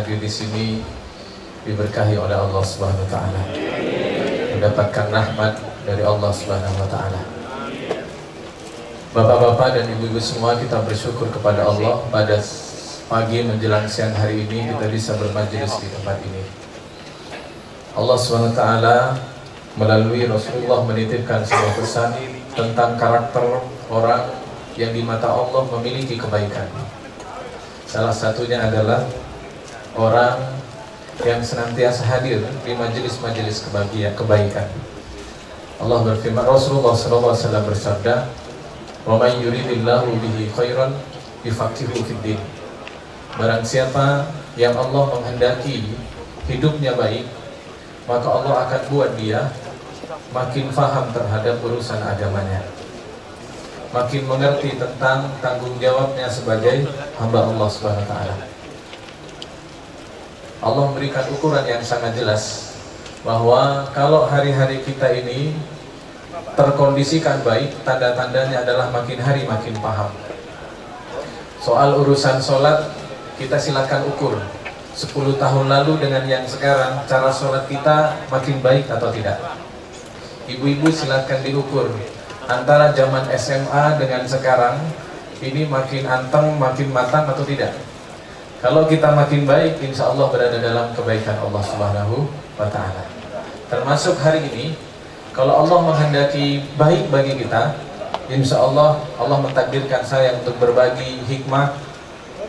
hadir di sini diberkahi oleh Allah Subhanahu wa taala. Mendapatkan rahmat dari Allah Subhanahu wa taala. Bapak-bapak dan ibu-ibu semua, kita bersyukur kepada Allah pada pagi menjelang siang hari ini kita bisa bermajelis di tempat ini. Allah Subhanahu wa taala melalui Rasulullah menitipkan sebuah pesan tentang karakter orang yang di mata Allah memiliki kebaikan. Salah satunya adalah orang yang senantiasa hadir di majelis-majelis kebaikan. Allah berfirman, Rasulullah SAW bersabda, "Wa may yuridillahu bihi khairan yufaqihuhu fid din." Barang siapa yang Allah menghendaki hidupnya baik, maka Allah akan buat dia makin faham terhadap urusan agamanya, makin mengerti tentang tanggung jawabnya sebagai hamba Allah Subhanahu wa taala. Allah memberikan ukuran yang sangat jelas bahwa kalau hari-hari kita ini terkondisikan baik, tanda-tandanya adalah makin hari makin paham. Soal urusan sholat, kita silakan ukur 10 tahun lalu dengan yang sekarang, cara sholat kita makin baik atau tidak. Ibu-ibu silakan diukur antara zaman SMA dengan sekarang, ini makin anteng, makin matang atau tidak. Kalau kita makin baik, insya Allah berada dalam kebaikan Allah Subhanahu wa ta'ala. Termasuk hari ini, kalau Allah menghendaki baik bagi kita, insya Allah mentakdirkan saya untuk berbagi hikmah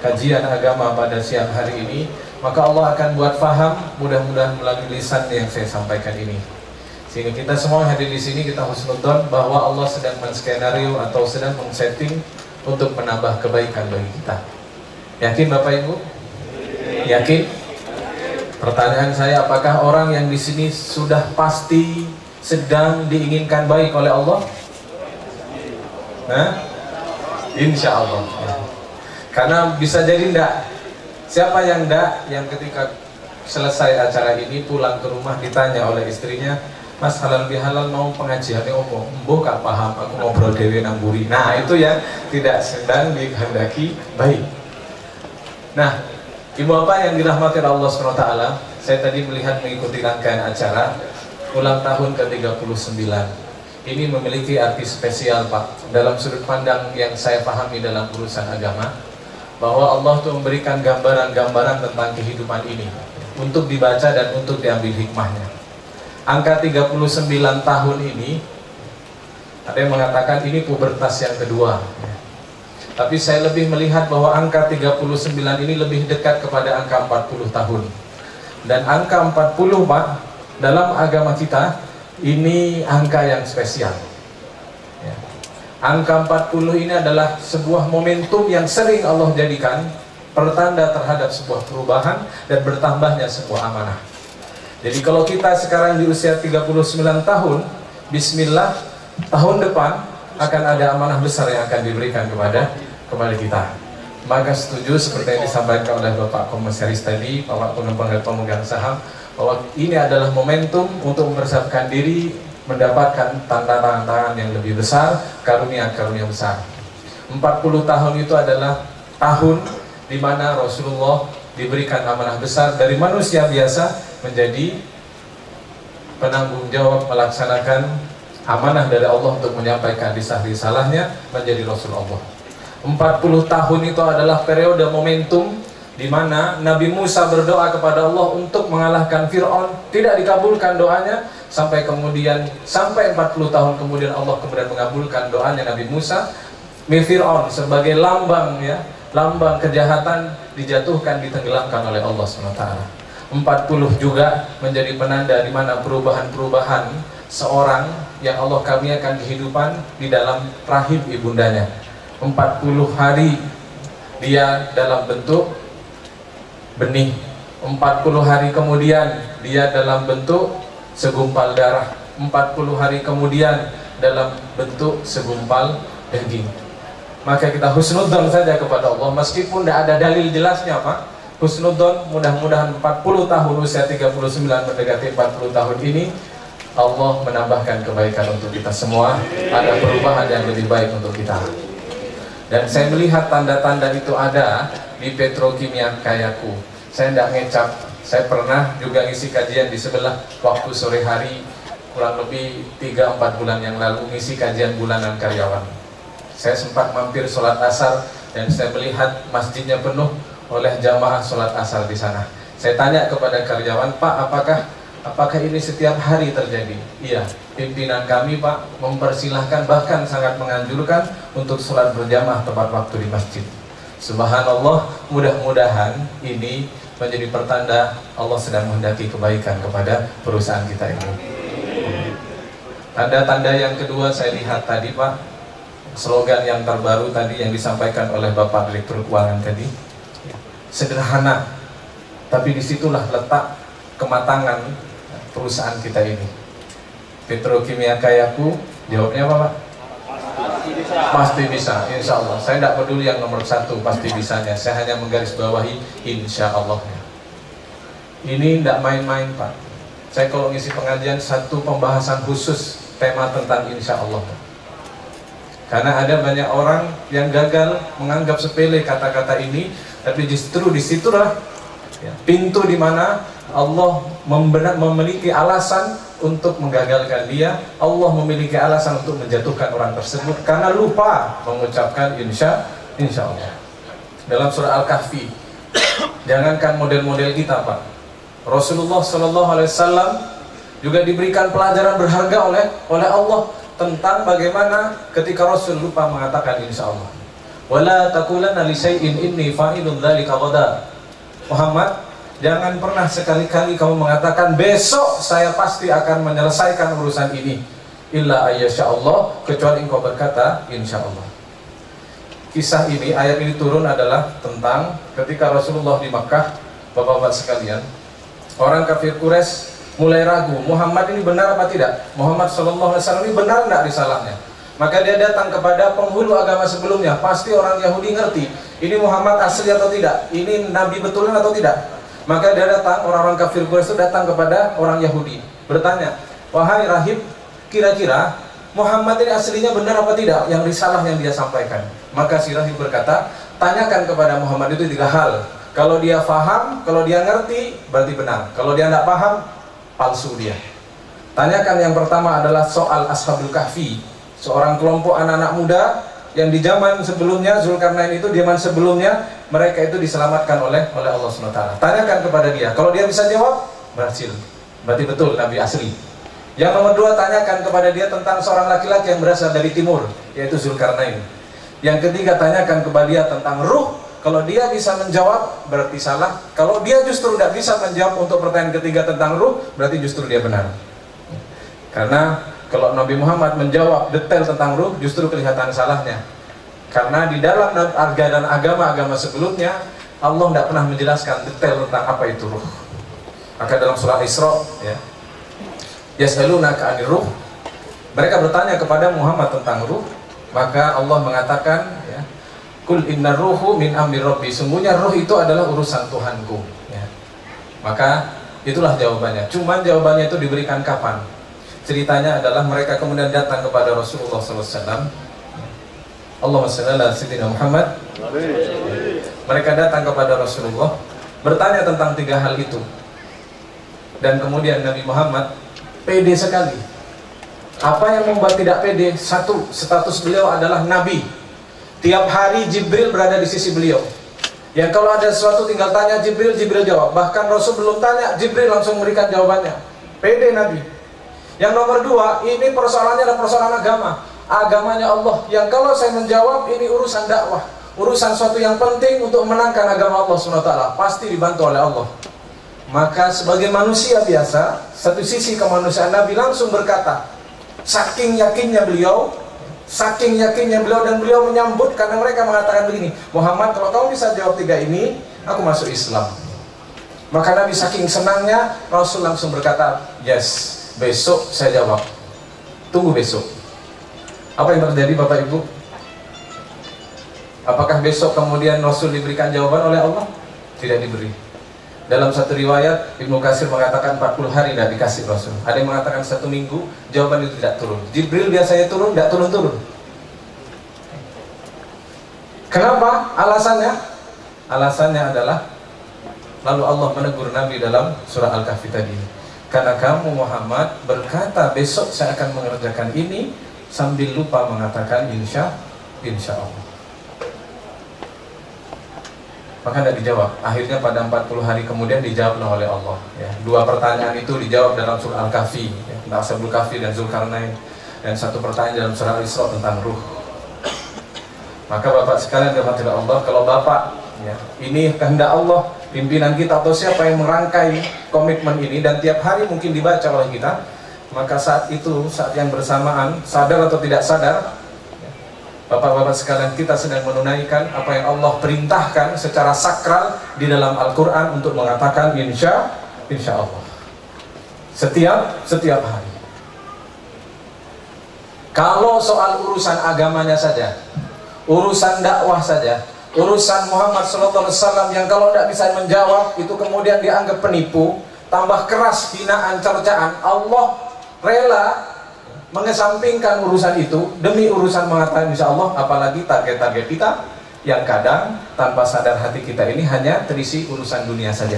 kajian agama pada siang hari ini, maka Allah akan buat faham, mudah-mudahan melalui lisan yang saya sampaikan ini. Sehingga kita semua hadir di sini, kita husnudzon bahwa Allah sedang menskenario atau sedang men-setting untuk menambah kebaikan bagi kita. Yakin Bapak Ibu? Yakin? Pertanyaan saya, apakah orang yang di sini sudah pasti sedang diinginkan baik oleh Allah? Insya Allah. Karena bisa jadi enggak. Siapa yang enggak, yang ketika selesai acara ini pulang ke rumah ditanya oleh istrinya, "Mas, halal bihalal mau pengajiannya omong, mbuh gak paham, aku ngobrol dewe namburi." Nah, itu yang tidak sedang dikehendaki baik. Nah, ibu bapak yang dirahmati Allah SWT, saya tadi melihat mengikuti rangkaian acara ulang tahun ke-39. Ini memiliki arti spesial, Pak, dalam sudut pandang yang saya pahami dalam urusan agama, bahwa Allah itu memberikan gambaran-gambaran tentang kehidupan ini untuk dibaca dan untuk diambil hikmahnya. Angka 39 tahun ini, ada yang mengatakan ini pubertas yang kedua. Tapi saya lebih melihat bahwa angka 39 ini lebih dekat kepada angka 40 tahun. Dan angka 40, Pak, dalam agama kita, ini angka yang spesial. Ya. Angka 40 ini adalah sebuah momentum yang sering Allah jadikan pertanda terhadap sebuah perubahan dan bertambahnya sebuah amanah. Jadi kalau kita sekarang di usia 39 tahun, bismillah, tahun depan akan ada amanah besar yang akan diberikan kepada kita. Maka setuju seperti yang disampaikan oleh Bapak Komisaris tadi, Bapak pemegang saham, bahwa ini adalah momentum untuk mempersiapkan diri mendapatkan tantangan yang lebih besar, karunia-karunia besar. 40 tahun itu adalah tahun di mana Rasulullah diberikan amanah besar dari manusia biasa menjadi penanggung jawab melaksanakan amanah dari Allah untuk menyampaikan risalahnya menjadi Rasulullah. 40 tahun itu adalah periode momentum di mana Nabi Musa berdoa kepada Allah untuk mengalahkan Fir'aun, tidak dikabulkan doanya, sampai 40 tahun kemudian Allah kemudian mengabulkan doanya Nabi Musa. Fir'aun sebagai lambang kejahatan dijatuhkan, ditenggelamkan oleh Allah SWT. 40 juga menjadi penanda di mana perubahan-perubahan seorang yang Allah karuniakan kehidupan di dalam rahim ibundanya. 40 hari dia dalam bentuk benih, 40 hari kemudian dia dalam bentuk segumpal darah, 40 hari kemudian dalam bentuk segumpal daging. Maka kita husnudzon saja kepada Allah, meskipun tidak ada dalil jelasnya, Pak. Husnudzon, mudah-mudahan 40 tahun usia 39 mendekati 40 tahun ini Allah menambahkan kebaikan untuk kita semua, ada perubahan yang lebih baik untuk kita. Dan saya melihat tanda-tanda itu ada di Petrokimia Kayaku. saya tidak ngecap. Saya pernah juga ngisi kajian di sebelah waktu sore hari, kurang lebih 3-4 bulan yang lalu, ngisi kajian bulanan karyawan. Saya sempat mampir sholat asar dan saya melihat masjidnya penuh oleh jamaah sholat asar di sana. Saya tanya kepada karyawan, Pak, apakah ini setiap hari terjadi? Iya, pimpinan kami Pak mempersilahkan, bahkan sangat menganjurkan untuk sholat berjamaah tepat waktu di masjid. Subhanallah, mudah-mudahan ini menjadi pertanda Allah sedang menghendaki kebaikan kepada perusahaan kita ini. Tanda-tanda yang kedua saya lihat tadi Pak, slogan yang terbaru tadi yang disampaikan oleh Bapak Direktur Keuangan tadi, sederhana, tapi disitulah letak kematangan perusahaan kita ini. Petrokimia Kayaku, jawabnya apa Pak? Pasti bisa, insya Allah. Saya tidak peduli yang nomor 1 pasti bisanya, saya hanya menggarisbawahi insya Allah. Ini tidak main-main Pak. Saya kalau ngisi pengajian satu pembahasan khusus tema tentang insya Allah. Karena ada banyak orang yang gagal menganggap sepele kata-kata ini, tapi justru disitulah pintu di mana Allah memiliki alasan untuk menggagalkan dia. Allah memiliki alasan untuk menjatuhkan orang tersebut karena lupa mengucapkan insya Allah. Dalam surah Al-Kahfi, jangankan model-model kita Pak, Rasulullah SAW juga diberikan pelajaran berharga oleh Allah tentang bagaimana ketika Rasul lupa mengatakan insya Allah. Wala taqulanna li syai'in inni fa'ilun dzalika ghadan. Muhammad, jangan pernah sekali-kali kamu mengatakan besok saya pasti akan menyelesaikan urusan ini, illa ayyasha Allah, kecuali engkau berkata insya Allah. Kisah ini, ayat ini turun adalah tentang ketika Rasulullah di Makkah. Bapak-bapak sekalian, orang kafir Quraisy mulai ragu, Muhammad ini benar apa tidak? Muhammad SAW ini benar tidak risalahnya? Maka dia datang kepada penghulu agama sebelumnya. Pasti orang Yahudi ngerti, ini Muhammad asli atau tidak, ini Nabi betulan atau tidak. Maka dia datang, orang-orang kafir Quraisy itu datang kepada orang Yahudi, bertanya, wahai rahib, kira-kira Muhammad ini aslinya benar apa tidak yang risalah yang dia sampaikan? Maka si rahib berkata, tanyakan kepada Muhammad itu 3 hal. Kalau dia faham, kalau dia ngerti, berarti benar. Kalau dia tidak paham, palsu dia. Tanyakan yang pertama adalah soal Ashabul Kahfi, seorang kelompok anak-anak muda yang di zaman sebelumnya, Zulkarnain itu di zaman sebelumnya, mereka itu diselamatkan oleh Allah SWT. Tanyakan kepada dia, kalau dia bisa jawab, berhasil, berarti betul Nabi asli. Yang nomor 2, tanyakan kepada dia tentang seorang laki-laki yang berasal dari timur, yaitu Zulkarnain. Yang ketiga, tanyakan kepada dia tentang ruh. Kalau dia bisa menjawab, berarti salah. Kalau dia justru tidak bisa menjawab untuk pertanyaan ketiga tentang ruh, berarti justru dia benar. Karena kalau Nabi Muhammad menjawab detail tentang ruh, justru kelihatan salahnya. Karena di dalam ajaran agama-agama sebelumnya, Allah tidak pernah menjelaskan detail tentang apa itu ruh. Maka dalam surah Isra, ya, yas'alunaka 'anir ruh, mereka bertanya kepada Muhammad tentang ruh. Maka Allah mengatakan, ya, Kul inna ruhu min amri rabbi, sungguhnya ruh itu adalah urusan Tuhanku, ya. Maka itulah jawabannya. Cuman jawabannya itu diberikan kapan? Ceritanya adalah mereka kemudian datang kepada Rasulullah SAW. Allahumma shalli ala sayyidina Muhammad. Mereka datang kepada Rasulullah, bertanya tentang 3 hal itu. Dan kemudian Nabi Muhammad pede sekali. Apa yang membuat tidak pede? 1, status beliau adalah Nabi. Tiap hari Jibril berada di sisi beliau. Yang kalau ada sesuatu tinggal tanya Jibril, Jibril jawab. Bahkan Rasul belum tanya, Jibril langsung memberikan jawabannya. Pede Nabi. Yang nomor 2, ini persoalannya adalah persoalan agama. Agamanya Allah. Yang kalau saya menjawab, ini urusan dakwah, urusan suatu yang penting untuk menangkan agama Allah SWT. Pasti dibantu oleh Allah. Maka sebagai manusia biasa, satu sisi kemanusiaan, Nabi langsung berkata, saking yakinnya beliau dan beliau menyambut karena mereka mengatakan begini, Muhammad, kalau kamu bisa jawab 3 ini, aku masuk Islam. Maka Nabi saking senangnya, Rasul langsung berkata, yes, besok saya jawab. Tunggu besok. Apa yang terjadi Bapak Ibu? Apakah besok kemudian Rasul diberikan jawaban oleh Allah? Tidak diberi. Dalam satu riwayat, Ibnu Katsir mengatakan 40 hari tidak dikasih Rasul. Ada yang mengatakan 1 minggu, jawaban itu tidak turun. Jibril biasanya turun, tidak turun-turun. Kenapa? Alasannya? Alasannya adalah Lalu Allah menegur Nabi dalam surah Al-Kahfi tadi, karena kamu Muhammad berkata besok saya akan mengerjakan ini sambil lupa mengatakan insya Allah. Maka tidak dijawab. Akhirnya pada 40 hari kemudian dijawablah oleh Allah, ya. Dua pertanyaan itu dijawab dalam surah Al-Kahfi, ya, tentang Ashabul Kahfi dan Zulkarnain, dan satu pertanyaan dalam surah Al-Isra tentang ruh. Maka Bapak sekalian dirahmati Allah, kalau Bapak, ya, ini kehendak Allah, pimpinan kita atau siapa yang merangkai komitmen ini dan tiap hari mungkin dibaca oleh kita, maka saat itu, saat yang bersamaan, sadar atau tidak sadar, Bapak-bapak sekalian, kita sedang menunaikan apa yang Allah perintahkan secara sakral di dalam Al-Quran untuk mengatakan insya Allah setiap hari. Kalau soal urusan agamanya saja, urusan dakwah saja, urusan Muhammad SAW yang kalau tidak bisa menjawab itu kemudian dianggap penipu, tambah keras hinaan cercaan, Allah rela mengesampingkan urusan itu demi urusan mengatakan insya Allah. Apalagi target-target kita yang kadang tanpa sadar hati kita ini hanya terisi urusan dunia saja.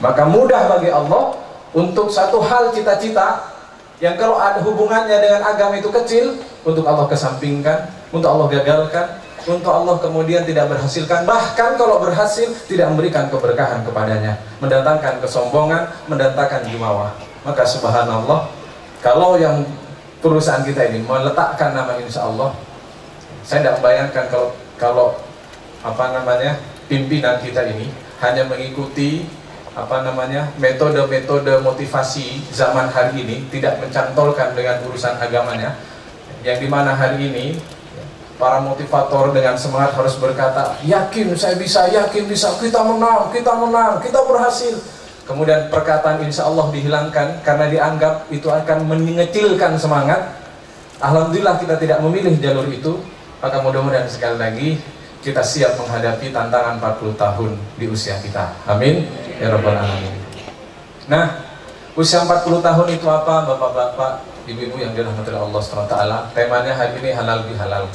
Maka mudah bagi Allah untuk satu hal cita-cita yang kalau ada hubungannya dengan agama itu kecil, untuk Allah kesampingkan, untuk Allah gagalkan, untuk Allah kemudian tidak berhasilkan. Bahkan kalau berhasil tidak memberikan keberkahan kepadanya, mendatangkan kesombongan, mendatangkan jumawah. Maka subhanallah, kalau yang perusahaan kita ini meletakkan nama insya Allah, saya tidak membayangkan kalau pimpinan kita ini hanya mengikuti metode-metode motivasi zaman hari ini, tidak mencantolkan dengan urusan agamanya, yang dimana hari ini para motivator dengan semangat harus berkata yakin saya bisa, yakin bisa, kita menang, kita berhasil. Kemudian perkataan insya Allah dihilangkan karena dianggap itu akan mengecilkan semangat. Alhamdulillah kita tidak memilih jalur itu. Maka mudah-mudahan sekali lagi kita siap menghadapi tantangan 40 tahun di usia kita. Amin ya rabbal alamin. Nah, usia 40 tahun itu apa Bapak-bapak, Ibu-ibu yang dirahmati Allah SWT? Temanya hari ini halal bihalal,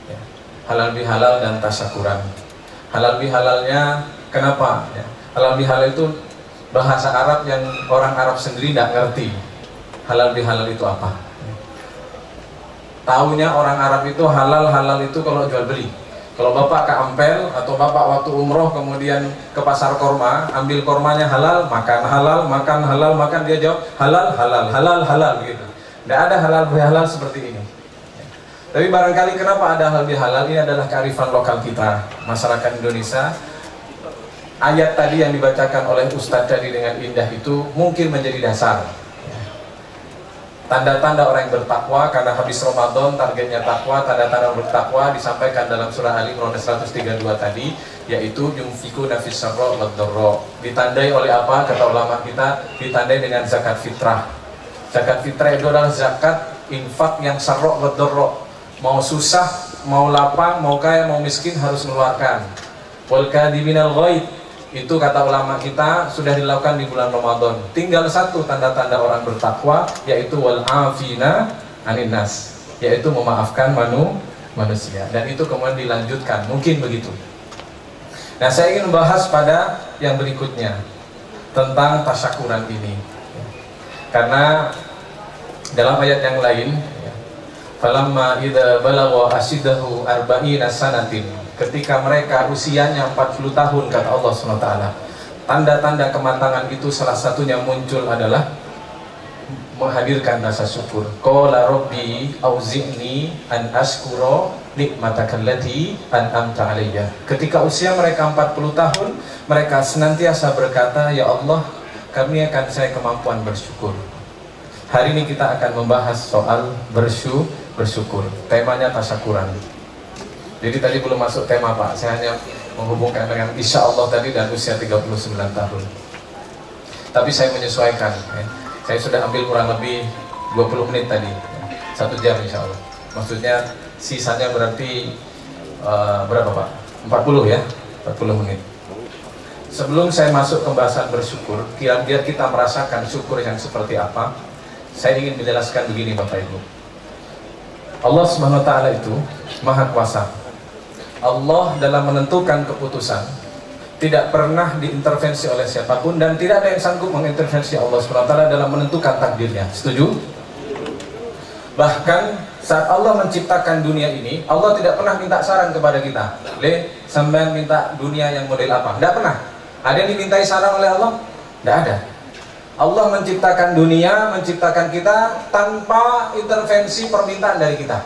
ya. Halal bihalal dan tasyakuran. Halal bihalalnya kenapa? Ya. Halal bihalal itu bahasa Arab yang orang Arab sendiri tidak ngerti. Halal bihalal itu apa? Taunya orang Arab itu halal itu kalau jual beli. Kalau Bapak ke Ampel atau Bapak waktu umroh kemudian ke pasar korma, ambil kormanya halal, makan halal, dia jawab halal gitu. Tidak ada halal bihalal seperti ini. Tapi barangkali kenapa ada halal bihalal, ini adalah kearifan lokal kita, masyarakat Indonesia. Ayat tadi yang dibacakan oleh Ustadz tadi dengan indah itu mungkin menjadi dasar. Tanda-tanda orang yang bertakwa, karena habis Ramadan targetnya takwa, tanda-tanda bertakwa disampaikan dalam surah Ali Imran 132 tadi, yaitu yunfikuna fis sarra wad dharra. Ditandai oleh apa? Kata ulama kita, ditandai dengan zakat fitrah. Zakat fitrah itu adalah zakat infak yang sarra wad dharra. Mau susah, mau lapang, mau kaya, mau miskin harus mengeluarkan. Wal kadhiminal ghaid, itu kata ulama kita sudah dilakukan di bulan Ramadan. Tinggal satu tanda-tanda orang bertakwa, yaitu wal afina anin nas, yaitu memaafkan manusia. Dan itu kemudian dilanjutkan, mungkin begitu. Nah, saya ingin membahas pada yang berikutnya tentang tasyakuran ini, karena dalam ayat yang lain, falamma idza balagha ashidahu arba'ina sanatin, ketika mereka usianya 40 tahun kata Allah SWT, tanda-tanda kematangan itu salah satunya muncul adalah menghadirkan rasa syukur. Qala rabbi auzi'ni an ashkura nikmataka allati an'amta alayya. Ketika usia mereka 40 tahun, mereka senantiasa berkata, ya Allah, karuniakan saya kemampuan bersyukur. Hari ini kita akan membahas soal bersyukur. Temanya tasyakuran. Jadi tadi belum masuk tema Pak, saya hanya menghubungkan dengan insya Allah tadi dan usia 39 tahun. Tapi saya menyesuaikan, ya. Saya sudah ambil kurang lebih 20 menit tadi, ya. 1 jam insya Allah. Maksudnya sisanya berarti berapa Pak? 40 ya, 40 menit. Sebelum saya masuk ke pembahasan bersyukur, biar kita merasakan syukur yang seperti apa, saya ingin menjelaskan begini Bapak Ibu. Allah SWT itu Maha Kuasa. Allah dalam menentukan keputusan tidak pernah diintervensi oleh siapapun, dan tidak ada yang sanggup mengintervensi Allah SWT dalam menentukan takdirnya. Setuju? Bahkan saat Allah menciptakan dunia ini, Allah tidak pernah minta saran kepada kita. Le, sampean minta dunia yang model apa? Tidak pernah. Ada yang dimintai saran oleh Allah? Tidak ada. Allah menciptakan dunia, menciptakan kita tanpa intervensi permintaan dari kita.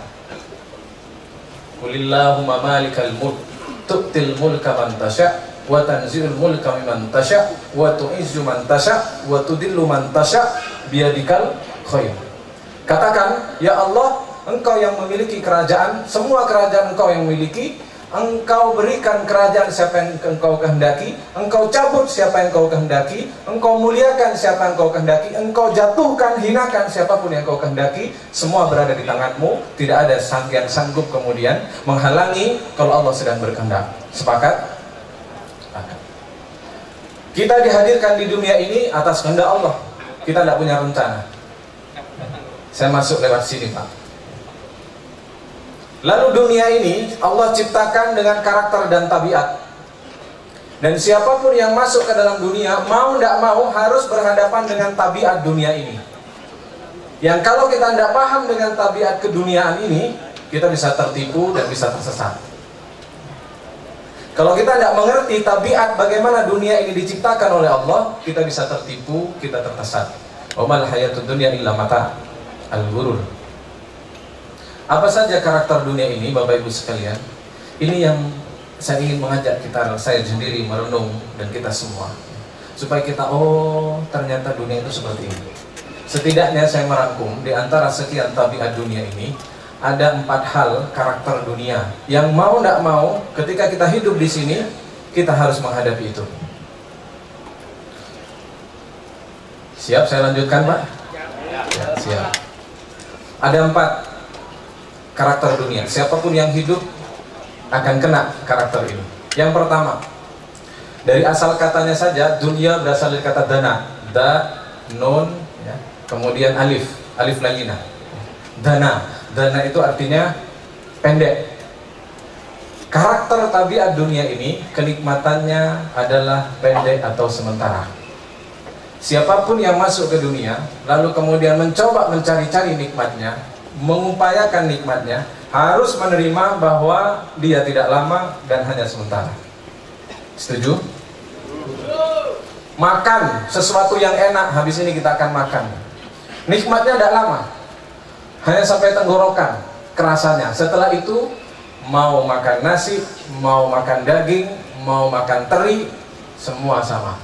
Qulillahumma malikal mulk tu'til mulka man tasya' wa tanzi'ul mulka mimman tasya' wa tu'izzu man tasya' wa tudillu man tasya' biyadikal khair. Katakan, ya Allah, Engkau yang memiliki kerajaan, semua kerajaan Engkau yang memiliki. Engkau berikan kerajaan siapa yang Engkau kehendaki, Engkau cabut siapa yang Engkau kehendaki, Engkau muliakan siapa yang Engkau kehendaki, Engkau jatuhkan, hinakan siapapun yang Engkau kehendaki. Semua berada di tangan-Mu. Tidak ada yang sanggup kemudian menghalangi kalau Allah sedang berkehendak. Sepakat? Kita dihadirkan di dunia ini atas kehendak Allah. Kita tidak punya rencana. Saya masuk lewat sini, Pak. Lalu dunia ini Allah ciptakan dengan karakter dan tabiat. Dan siapapun yang masuk ke dalam dunia, mau tidak mau harus berhadapan dengan tabiat dunia ini. Yang kalau kita tidak paham dengan tabiat keduniaan ini, kita bisa tertipu dan bisa tersesat. Kalau kita tidak mengerti tabiat bagaimana dunia ini diciptakan oleh Allah, kita bisa tertipu, kita tersesat. Wa mal hayatud dunya illa mata al-ghurur. Apa saja karakter dunia ini, Bapak Ibu sekalian? Ini yang saya ingin mengajak kita, saya sendiri merenung dan kita semua, supaya kita, oh ternyata dunia itu seperti ini. Setidaknya saya merangkum di antara sekian tabiat dunia ini, ada 4 hal karakter dunia yang mau tidak mau ketika kita hidup di sini kita harus menghadapi itu. Siap saya lanjutkan, Pak? Ya, siap. Ada 4 karakter dunia. Siapapun yang hidup akan kena karakter ini. Yang pertama, dari asal katanya saja, dunia berasal dari kata dana, da, nun, ya, kemudian alif, alif layinah. Dana, dana itu artinya pendek. Karakter tabiat dunia ini, kenikmatannya adalah pendek atau sementara. Siapapun yang masuk ke dunia, lalu kemudian mencoba mencari-cari nikmatnya, mengupayakan nikmatnya, harus menerima bahwa dia tidak lama dan hanya sementara. Setuju? Makan sesuatu yang enak, habis ini kita akan makan. Nikmatnya tidak lama, hanya sampai tenggorokan kerasanya. Setelah itu mau makan nasi, mau makan daging, mau makan teri, semua sama.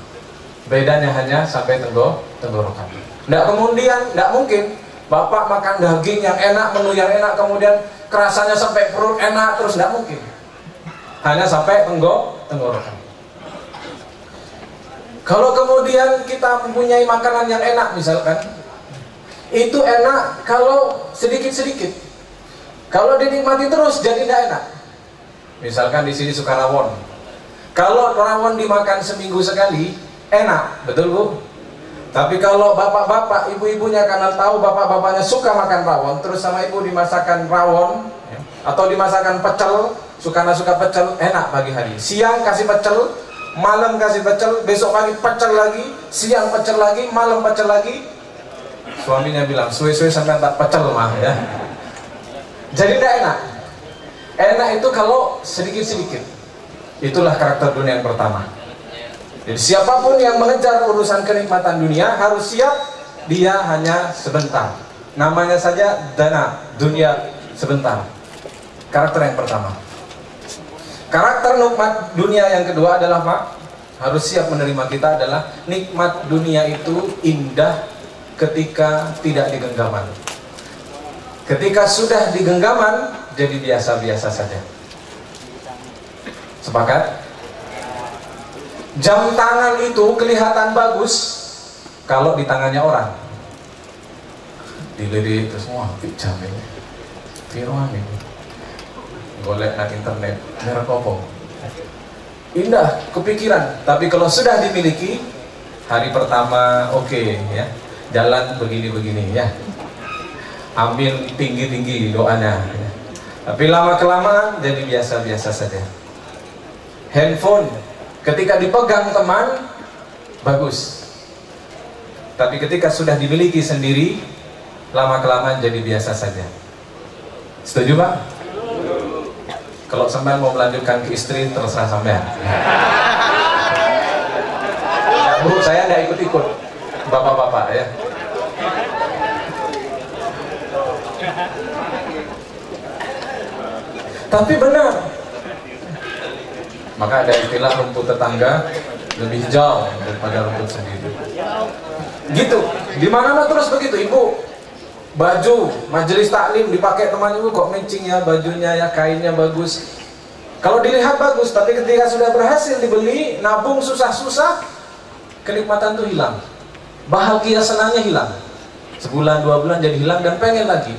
Bedanya hanya sampai tenggorokan. Tidak kemudian, tidak mungkin Bapak makan daging yang enak, menu yang enak, kemudian kerasanya sampai perut enak, terus tidak mungkin. Hanya sampai tenggorokan. Kalau kemudian kita mempunyai makanan yang enak misalkan, itu enak kalau sedikit-sedikit. Kalau dinikmati terus jadi tidak enak. Misalkan di sini suka rawon. Kalau rawon dimakan seminggu sekali, enak, betul Bu? Tapi kalau bapak-bapak, ibu-ibunya karena tahu bapak-bapaknya suka makan rawon, terus sama ibu dimasakkan rawon, ya, atau dimasakkan pecel, suka pecel, enak pagi hari. Siang kasih pecel, malam kasih pecel, besok pagi pecel lagi, siang pecel lagi, malam pecel lagi. Suaminya bilang, suwe-suwe sampai tak pecel mah ya. Jadi tidak enak. Enak itu kalau sedikit-sedikit. Itulah karakter dunia yang pertama. Jadi siapapun yang mengejar urusan kenikmatan dunia harus siap dia hanya sebentar. Namanya saja dana, dunia sebentar. Karakter yang pertama. Karakter nikmat dunia yang kedua adalah Pak, harus siap menerima kita adalah nikmat dunia itu indah ketika tidak di genggaman. Ketika sudah di genggaman jadi biasa-biasa saja. Sepakat? Jam tangan itu kelihatan bagus kalau di tangannya orang. Dilirik terus semua jam ini. Firman ini. Golek nang internet, merek apa? Indah, kepikiran. Tapi kalau sudah dimiliki, hari pertama oke, ya. Jalan begini-begini ya. Ambil tinggi-tinggi doanya. Ya. Tapi lama-kelamaan jadi biasa-biasa saja. Handphone Ketika dipegang teman, bagus. Tapi ketika sudah dimiliki sendiri, lama-kelamaan jadi biasa saja. Setuju Pak? Kalau sampean mau melanjutkan ke istri, terserah sampean. Ya, Bu, saya nggak ikut-ikut, bapak-bapak ya. Tapi benar. Maka ada istilah rumput tetangga lebih hijau daripada rumput sendiri. Gitu. Di mana-mana terus begitu, Ibu. Baju majelis taklim dipakai teman ibu, kok mencing ya bajunya ya, kainnya bagus. Kalau dilihat bagus, tapi ketika sudah berhasil dibeli, nabung susah-susah, kenikmatan itu hilang. Bahagia senangnya hilang. Sebulan, 2 bulan jadi hilang dan pengen lagi.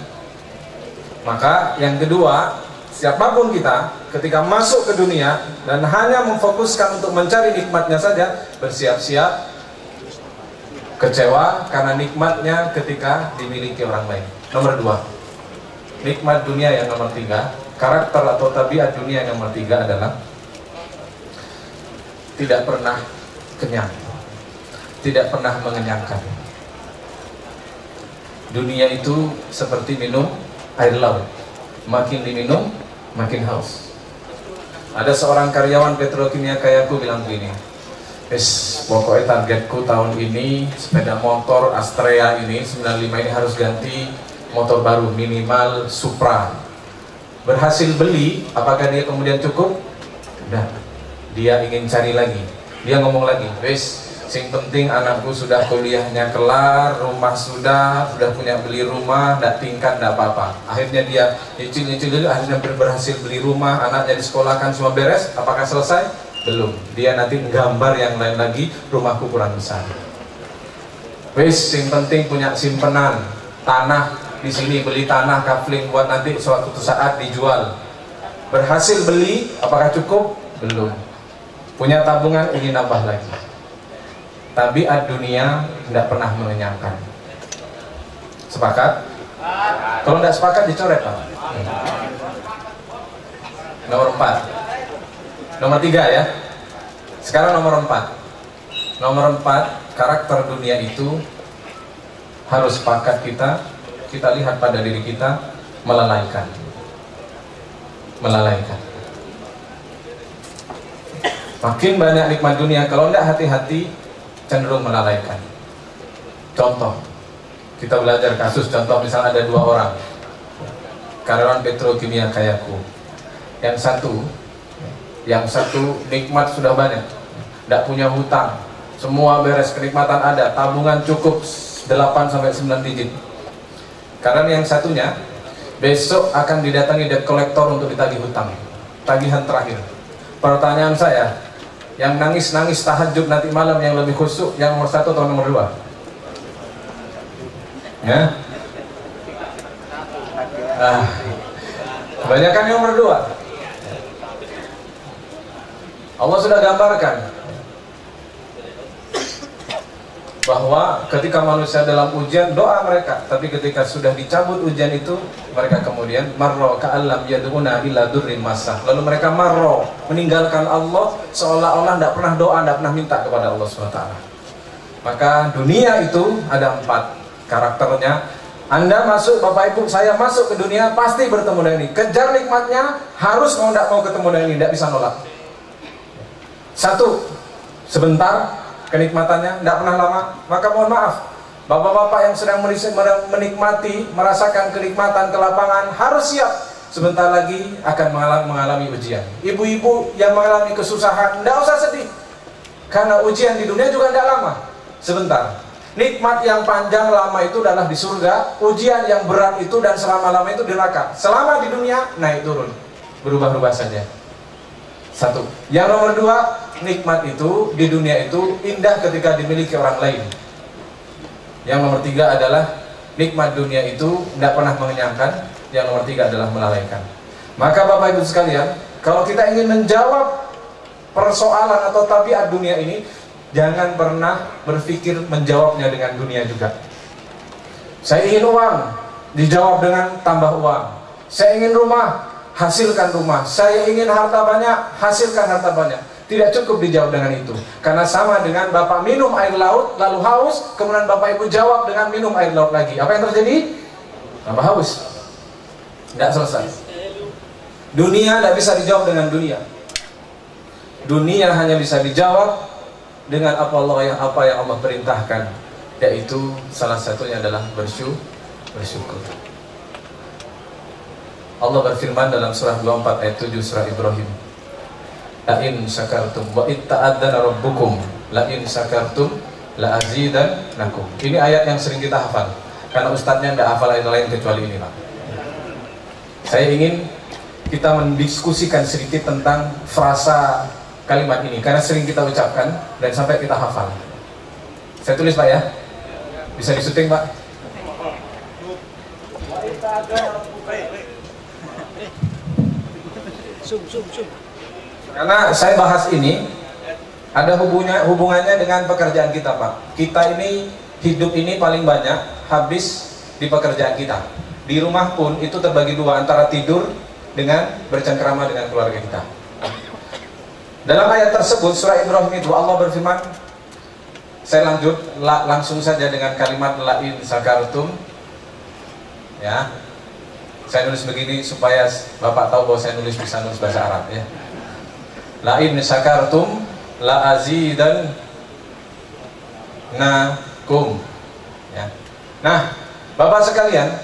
Maka yang kedua, siapapun kita ketika masuk ke dunia dan hanya memfokuskan untuk mencari nikmatnya saja, bersiap-siap kecewa karena nikmatnya ketika dimiliki orang lain. Nomor 2, nikmat dunia yang nomor 3, karakter atau tabiat dunia yang nomor 3 adalah tidak pernah kenyang, tidak pernah mengenyangkan. Dunia itu seperti minum air laut, makin diminum makin haus. Ada seorang karyawan petrokimia kayak aku bilang begini, pokoknya targetku tahun ini sepeda motor Astrea ini 95 ini harus ganti motor baru, minimal Supra. Berhasil beli, apakah dia kemudian cukup? Udah, dia ingin cari lagi. Dia ngomong lagi, sing penting anakku sudah kuliahnya kelar, rumah sudah punya beli rumah, ndak tingkat, ndak apa-apa. Akhirnya dia nyicil dulu, akhirnya berhasil beli rumah, anaknya disekolahkan semua beres. Apakah selesai? Belum. Dia nanti gambar yang lain lagi, rumahku kurang besar. Yang penting punya simpenan tanah di sini, beli tanah kafling buat nanti suatu saat dijual. Berhasil beli, apakah cukup? Belum. Punya tabungan, ingin nambah lagi. Tabiat dunia tidak pernah mengenyangkan. Sepakat? Kalau tidak sepakat dicoret Pak. Nomor 4. Nomor 3 ya. Sekarang nomor 4. Nomor 4, karakter dunia itu harus sepakat kita lihat pada diri kita, melalaikan. Melalaikan. Makin banyak nikmat dunia, kalau tidak hati-hati cenderung melalaikan. Contoh, kita belajar kasus contoh, misalnya ada 2 orang karyawan petrokimia kayaku. Yang satu nikmat sudah banyak, tidak punya hutang, semua beres, kenikmatan ada, tabungan cukup 8-9 digit. Karena yang satunya besok akan didatangi debt collector untuk ditagih hutang, tagihan terakhir. Pertanyaan saya, yang nangis-nangis tahajud nanti malam yang lebih khusyuk, yang nomor 1 atau nomor 2? Ya? Kebanyakan yang nomor 2. Allah sudah gambarkan bahwa ketika manusia dalam ujian, doa mereka, tapi ketika sudah dicabut ujian itu, mereka kemudian marro ka'allam yad'una illa durrin masah. Lalu mereka marro, meninggalkan Allah, seolah-olah tidak pernah doa, tidak pernah minta kepada Allah SWT. Maka dunia itu ada 4 karakternya. Anda masuk, Bapak Ibu, saya masuk ke dunia, pasti bertemu dengan ini. Kejar nikmatnya, harus mau tidak mau ketemu dengan ini, tidak bisa nolak. 1, sebentar kenikmatannya, tidak pernah lama. Maka mohon maaf, bapak-bapak yang sedang menikmati, merasakan kenikmatan kelapangan, harus siap, sebentar lagi akan mengalami ujian. Ibu-ibu yang mengalami kesusahan, tidak usah sedih, karena ujian di dunia juga tidak lama, sebentar. Nikmat yang panjang lama itu adalah di surga, ujian yang berat itu dan selama-lama itu di neraka. Selama di dunia naik turun, berubah-ubah saja. 1. Yang nomor 2, nikmat itu di dunia itu indah ketika dimiliki orang lain. Yang nomor 3 adalah nikmat dunia itu tidak pernah mengenyangkan. Yang nomor 3 adalah melalaikan. Maka Bapak Ibu sekalian, kalau kita ingin menjawab persoalan atau tabiat dunia ini, jangan pernah berpikir menjawabnya dengan dunia juga. Saya ingin uang, dijawab dengan tambah uang. Saya ingin rumah, hasilkan rumah. Saya ingin harta banyak, hasilkan harta banyak. Tidak cukup dijawab dengan itu. Karena sama dengan Bapak minum air laut, lalu haus, kemudian Bapak Ibu jawab dengan minum air laut lagi. Apa yang terjadi? Tambah haus. Tidak selesai. Dunia tidak bisa dijawab dengan dunia. Dunia hanya bisa dijawab dengan apa yang Allah perintahkan, yaitu salah satunya adalah bersyukur. Allah berfirman dalam surah 24 ayat 7 surah Ibrahim, la in syakartum wa itta'adzana rabbukum la in syakartum la azidannakum. Ini ayat yang sering kita hafal, karena ustadznya tidak hafal ayat lain kecuali ini, Pak. Saya ingin kita mendiskusikan sedikit tentang frasa kalimat ini, karena sering kita ucapkan dan sampai kita hafal. Saya tulis, Pak, ya. Bisa disuting, Pak. Karena saya bahas ini ada hubungannya dengan pekerjaan kita, Pak. Kita ini hidup ini paling banyak habis di pekerjaan kita. Di rumah pun itu terbagi dua, antara tidur dengan bercengkrama dengan keluarga kita. Dalam ayat tersebut surah Ibrahim itu Allah berfirman, saya langsung saja dengan kalimat la in syakartum, ya. Saya nulis begini supaya Bapak tahu bahwa saya bisa nulis bahasa Arab, ya. La in syakartum la azidannakum, ya. Nah, Bapak sekalian,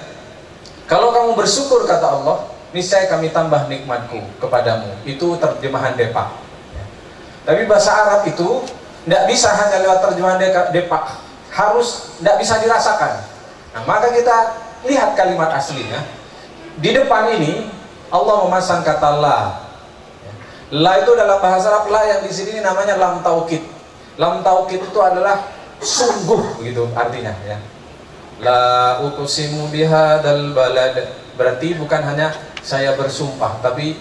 kalau kamu bersyukur kata Allah, niscaya kami tambah nikmatku kepadamu. Itu terjemahan Depak, ya. Tapi bahasa Arab itu tidak bisa hanya lewat terjemahan Depak, harus tidak bisa dirasakan. Nah, maka kita lihat kalimat aslinya. Di depan ini Allah memasang kata la. La itu dalam bahasa Arab, la yang di sini namanya lam taukid. Lam taukid itu adalah sungguh, begitu artinya, ya. La uqsimu bihadzal balad, berarti bukan hanya saya bersumpah, tapi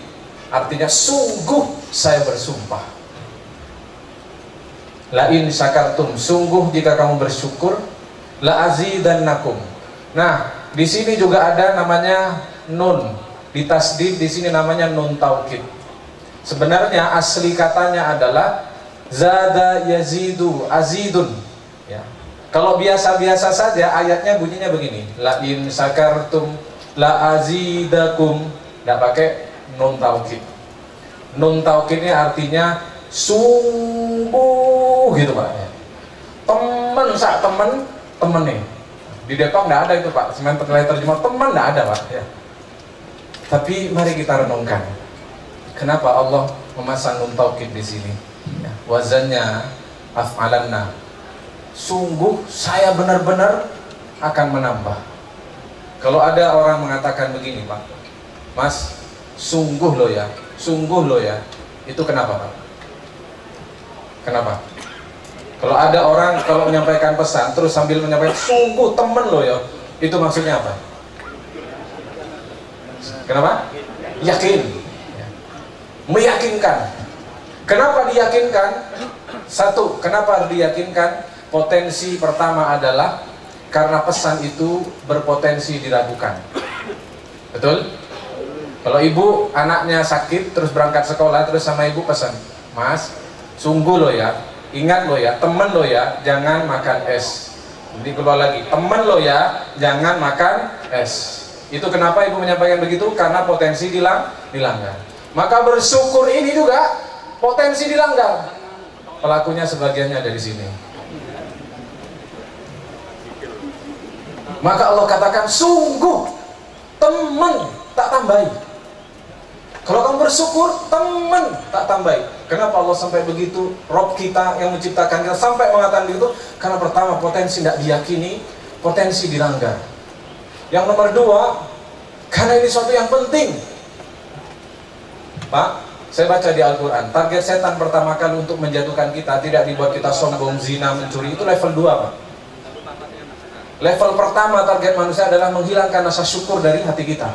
artinya sungguh saya bersumpah. La in syakartum, sungguh jika kamu bersyukur, la azidannakum. Nah, di sini juga ada namanya nun, ditasdid di sini namanya nun taukid. Sebenarnya asli katanya adalah zada yazidu azidun, ya. Kalau biasa-biasa saja ayatnya bunyinya begini, la in syakartum la azidakum, tidak pakai nun taukid. Nun taukidnya artinya sungguh, gitu, Pak, ya. Temen sak temen nih. Di Depok nggak ada itu, Pak. Semen terjemah teman nggak ada, Pak, ya. Tapi mari kita renungkan, kenapa Allah memasang nun taukid di sini? Ya, wazannya af'alanna. Sungguh saya benar-benar akan menambah. Kalau ada orang mengatakan begini, Pak, Mas, sungguh lo ya, itu kenapa, Pak? Kenapa? Kalau ada orang kalau menyampaikan pesan terus sambil menyampaikan sungguh temen lo ya, itu maksudnya apa? Kenapa? Yakin, meyakinkan. Kenapa diyakinkan? Satu, kenapa diyakinkan? Potensi pertama adalah karena pesan itu berpotensi diragukan. Betul? Kalau ibu anaknya sakit terus berangkat sekolah, terus sama ibu pesan, Mas, sungguh lo ya, ingat lo ya, temen lo ya, jangan makan es. Jadi keluar lagi, temen lo ya, jangan makan es. Itu kenapa ibu menyampaikan begitu? Karena potensi dilanggar. Maka bersyukur ini juga potensi dilanggar. Pelakunya sebagiannya ada di sini. Maka Allah katakan sungguh temen tak tambahi. Kalau kamu bersyukur, teman tak tambahi. Kenapa Allah sampai begitu? Rob kita yang menciptakan kita sampai mengatakan begitu? Karena pertama, potensi tidak diyakini, potensi dilanggar. Yang nomor dua, karena ini suatu yang penting. Pak, saya baca di Al-Quran, target setan pertama kali untuk menjatuhkan kita, tidak dibuat kita sombong, zina, mencuri, itu level 2, Pak. Level pertama target manusia adalah menghilangkan rasa syukur dari hati kita.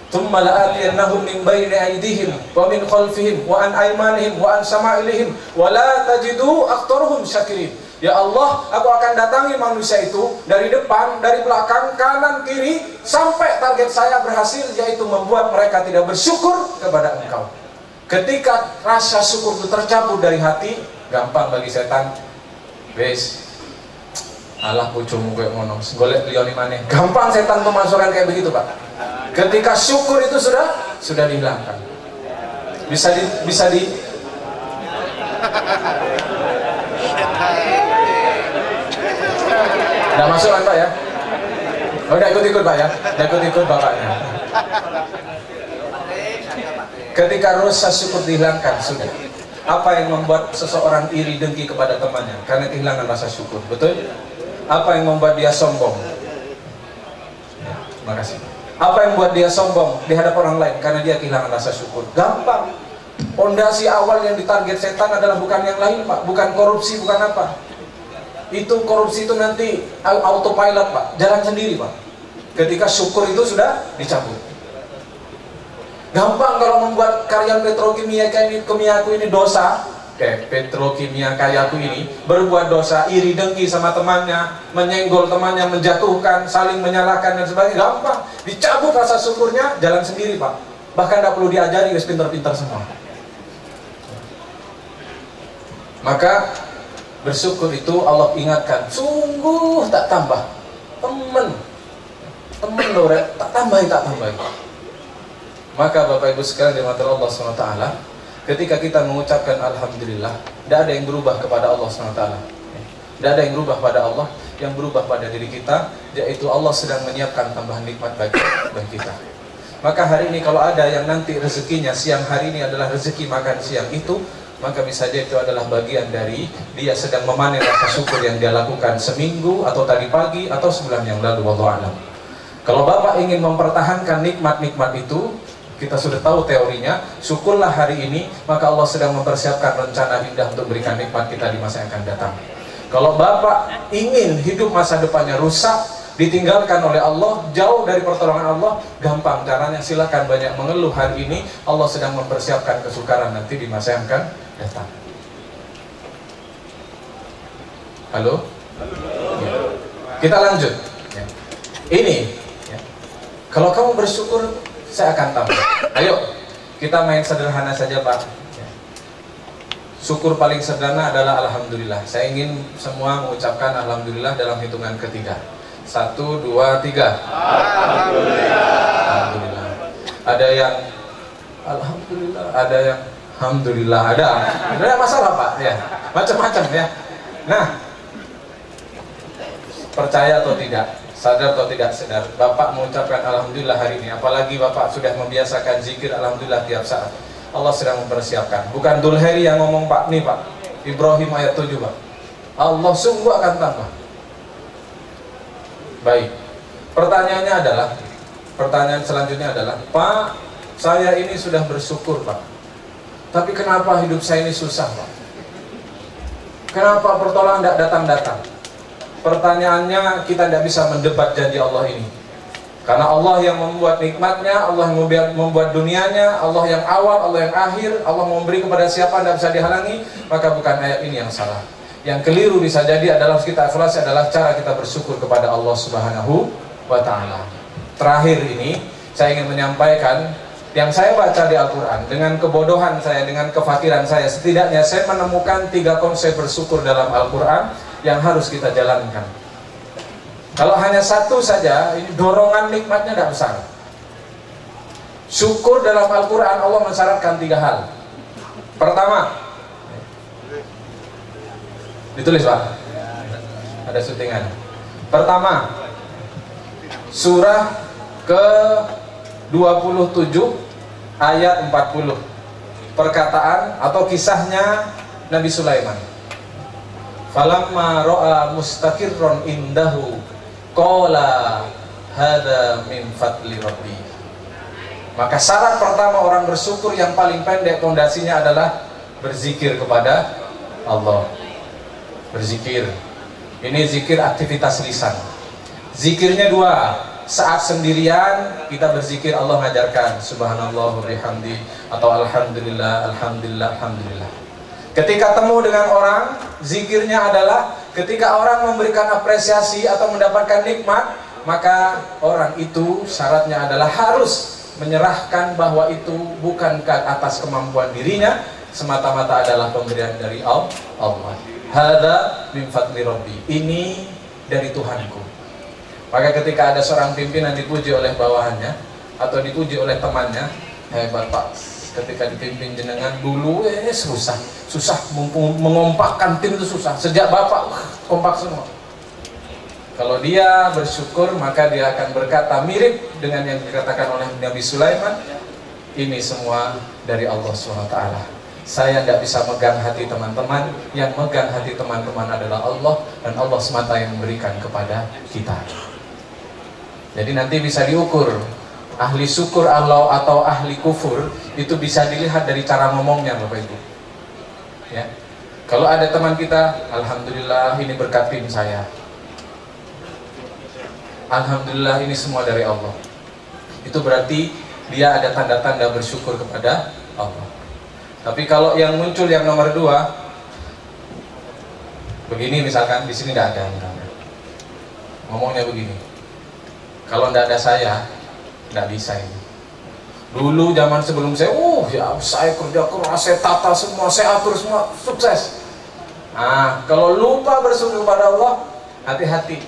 Tsumma la'atiyannahum min bayni aydihim wa min khalfihim wa an aymanihim wa an shama'ilihim wa la tajidu aktsaruhum syakirin. Ya Allah, aku akan datangi manusia itu dari depan, dari belakang, kanan, kiri, sampai target saya berhasil, yaitu membuat mereka tidak bersyukur kepada Engkau. Ketika rasa syukur itu tercabut dari hati, gampang bagi setan, wes alah bojomu koyo ngono, golek liyane maneh. Gampang setan memasukkan kayak begitu, Pak. Ketika syukur itu sudah dihilangkan. Bisa di Nggak masuk kan, Pak ya? Oh, udah ikut-ikut, Pak ya? Udah ikut-ikut Bapaknya. Ketika rasa syukur dihilangkan, sudah. Apa yang membuat seseorang iri dengki kepada temannya? Karena kehilangan rasa syukur, betul? Apa yang membuat dia sombong? Ya, terima kasih. Apa yang membuat dia sombong di hadapan orang lain? Karena dia kehilangan rasa syukur. Gampang. Pondasi awal yang ditarget setan adalah bukan yang lain, Pak. Bukan korupsi, bukan apa. Itu korupsi itu nanti autopilot, Pak. Jalan sendiri, Pak. Ketika syukur itu sudah dicabut. Gampang kalau membuat karya petrokimia kimiaku ini dosa. Petrokimia kayaku ini berbuat dosa, iri dengki sama temannya, menyenggol temannya, menjatuhkan, saling menyalahkan dan sebagainya. Gampang. Dicabut rasa syukurnya, jalan sendiri, Pak. Bahkan tidak perlu diajari, wis pintar-pintar semua. Maka bersyukur itu Allah ingatkan, sungguh tak tambah. Temen loh, tak tambahin. Maka Bapak Ibu sekalian dirahmati Allah SWT, ketika kita mengucapkan Alhamdulillah, tidak ada yang berubah kepada Allah SWT. Tidak ada yang berubah pada Allah, yang berubah pada diri kita, yaitu Allah sedang menyiapkan tambahan nikmat bagi kita. Maka hari ini kalau ada yang nanti rezekinya siang hari ini adalah rezeki makan siang itu, maka bisa saja itu adalah bagian dari dia sedang memanen rasa syukur yang dia lakukan seminggu atau tadi pagi atau sebulan yang lalu. Wallahu a'lam. Kalau Bapak ingin mempertahankan nikmat-nikmat itu, kita sudah tahu teorinya, syukurlah hari ini, maka Allah sedang mempersiapkan rencana indah untuk berikan nikmat kita di masa yang akan datang. Kalau Bapak ingin hidup masa depannya rusak, ditinggalkan oleh Allah, jauh dari pertolongan Allah, gampang caranya, silakan banyak mengeluh hari ini, Allah sedang mempersiapkan kesukaran nanti di masa yang akan datang. Halo? Ya. Kita lanjut. Ya. Ini, ya. Kalau kamu bersyukur, saya akan tambah. Ayo, kita main sederhana saja, Pak. Ya. Syukur paling sederhana adalah Alhamdulillah. Saya ingin semua mengucapkan Alhamdulillah dalam hitungan ketiga. 1, 2, 3. Alhamdulillah. Alhamdulillah. Ada yang Alhamdulillah, ada yang Alhamdulillah, ada masalah, Pak, ya, macam-macam ya. Nah, percaya atau tidak, sadar atau tidak sadar, Bapak mengucapkan Alhamdulillah hari ini, apalagi Bapak sudah membiasakan zikir Alhamdulillah tiap saat, Allah sedang mempersiapkan. Bukan Dulheri yang ngomong, Pak, nih Pak, Ibrahim ayat 7, Pak, Allah sungguh akan tambah. Baik, pertanyaan selanjutnya adalah, Pak, saya ini sudah bersyukur, Pak, tapi kenapa hidup saya ini susah, Pak? Kenapa pertolongan tidak datang-datang? Pertanyaannya, kita tidak bisa mendebat janji Allah ini. Karena Allah yang membuat nikmatnya, Allah yang membuat dunianya, Allah yang awal, Allah yang akhir, Allah memberi kepada siapa tidak bisa dihalangi, maka bukan ayat ini yang salah. Yang keliru bisa jadi adalah kita evaluasi adalah cara kita bersyukur kepada Allah Subhanahu wa Ta'ala. Terakhir ini, saya ingin menyampaikan yang saya baca di Al-Quran, dengan kebodohan saya, dengan kefakiran saya, setidaknya saya menemukan 3 konsep bersyukur dalam Al-Quran yang harus kita jalankan. Kalau hanya satu saja, ini dorongan nikmatnya tidak besar. Syukur dalam Al-Quran, Allah mensyaratkan 3 hal. Pertama, ditulis, Pak, ada syutingan. Pertama, surah ke-27 ayat 40, perkataan atau kisahnya Nabi Sulaiman. Falamma ra'a mustaqirron indahu qala hadza min fadli rabbi. Maka syarat pertama orang bersyukur yang paling pendek fondasinya adalah berzikir kepada Allah. Berzikir. Ini zikir aktivitas lisan. Zikirnya 2. Saat sendirian kita berzikir, Allah mengajarkan subhanallah wa bihamdi atau alhamdulillah, alhamdulillah, alhamdulillah. Ketika temu dengan orang, zikirnya adalah ketika orang memberikan apresiasi atau mendapatkan nikmat, maka orang itu syaratnya adalah harus menyerahkan bahwa itu bukan ke atas kemampuan dirinya, semata-mata adalah pemberian dari Allah. Hadza min fadli rabbi, ini dari Tuhanku. Maka ketika ada seorang pimpinan dipuji oleh bawahannya atau dipuji oleh temannya, hebat Pak, ketika dipimpin jenengan dulu susah mengompakkan tim itu susah, sejak Bapak kompak semua. Kalau dia bersyukur, maka dia akan berkata mirip dengan yang dikatakan oleh Nabi Sulaiman, ini semua dari Allah SWT. Saya tidak bisa megang hati teman-teman, yang megang hati teman-teman adalah Allah, dan Allah semata yang memberikan kepada kita. Jadi nanti bisa diukur, ahli syukur Allah atau ahli kufur, itu bisa dilihat dari cara ngomongnya Bapak Ibu. Ya. Kalau ada teman kita, alhamdulillah ini berkat tim saya, alhamdulillah ini semua dari Allah, itu berarti dia ada tanda-tanda bersyukur kepada Allah. Tapi kalau yang muncul yang nomor 2, begini misalkan, di sini tidak ada, ngomongnya begini, kalau tidak ada saya, tidak bisa ini. Dulu zaman sebelum saya, saya kerja keras, saya tata semua, saya atur semua, sukses. Nah, kalau lupa bersyukur kepada Allah, hati-hati.